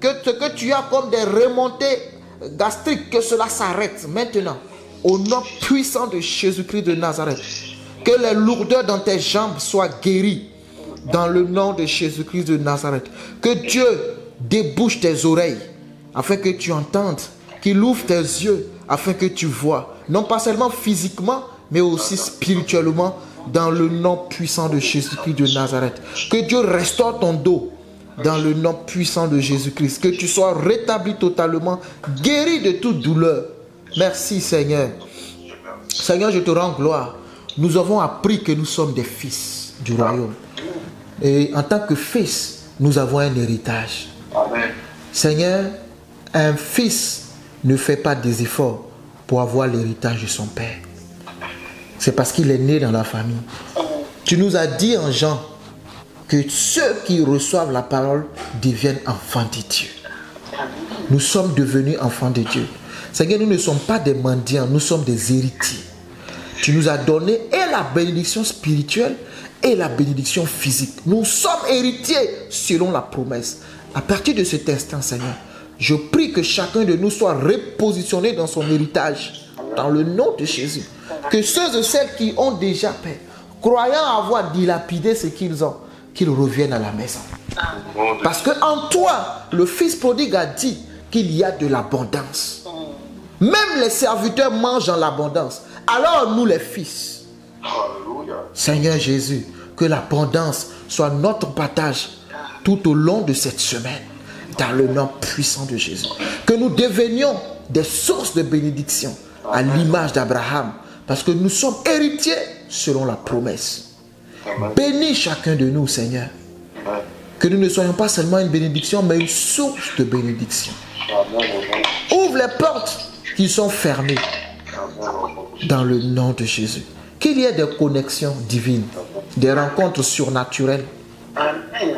Speaker 1: Que ce que tu as comme des remontées gastriques, que cela s'arrête maintenant. Au nom puissant de Jésus-Christ de Nazareth. Que les lourdeurs dans tes jambes soient guéries. Dans le nom de Jésus-Christ de Nazareth. Que Dieu débouche tes oreilles afin que tu entendes. Qu'il ouvre tes yeux afin que tu vois. Non pas seulement physiquement, mais aussi spirituellement. Dans le nom puissant de Jésus-Christ de Nazareth. Que Dieu restaure ton dos. Dans le nom puissant de Jésus-Christ. Que tu sois rétabli totalement. Guéri de toute douleur. Merci Seigneur. Seigneur, je te rends gloire. Nous avons appris que nous sommes des fils du royaume. Et en tant que fils, nous avons un héritage.
Speaker 2: Amen.
Speaker 1: Seigneur, un fils ne fait pas des efforts pour avoir l'héritage de son père. C'est parce qu'il est né dans la famille. Tu nous as dit en Jean que ceux qui reçoivent la parole deviennent enfants de Dieu. Nous sommes devenus enfants de Dieu. Seigneur, nous ne sommes pas des mendiants, nous sommes des héritiers. Tu nous as donné et la bénédiction spirituelle et la bénédiction physique. Nous sommes héritiers selon la promesse. À partir de cet instant, Seigneur, je prie que chacun de nous soit repositionné dans son héritage, dans le nom de Jésus. Que ceux et celles qui ont déjà paix, croyant avoir dilapidé ce qu'ils ont, qu'ils reviennent à la maison. Parce qu'en toi, le fils prodigue a dit qu'il y a de l'abondance. Même les serviteurs mangent dans l'abondance. Alors nous les fils. Seigneur Jésus, que l'abondance soit notre partage tout au long de cette semaine. Dans le nom puissant de Jésus. Que nous devenions des sources de bénédiction à l'image d'Abraham. Parce que nous sommes héritiers selon la promesse. Bénis chacun de nous, Seigneur. Que nous ne soyons pas seulement une bénédiction, mais une source de bénédiction. Ouvre les portes qui sont fermées. Dans le nom de Jésus. Qu'il y ait des connexions divines, des rencontres surnaturelles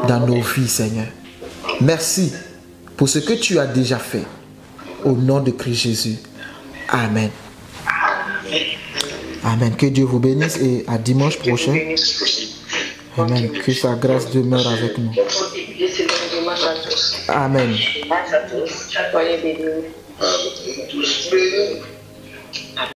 Speaker 1: dans nos vies, Seigneur. Merci pour ce que tu as déjà fait. Au nom de Christ Jésus. Amen. Amen. Que Dieu vous bénisse et à dimanche prochain. Amen. Que sa grâce demeure avec nous. Amen.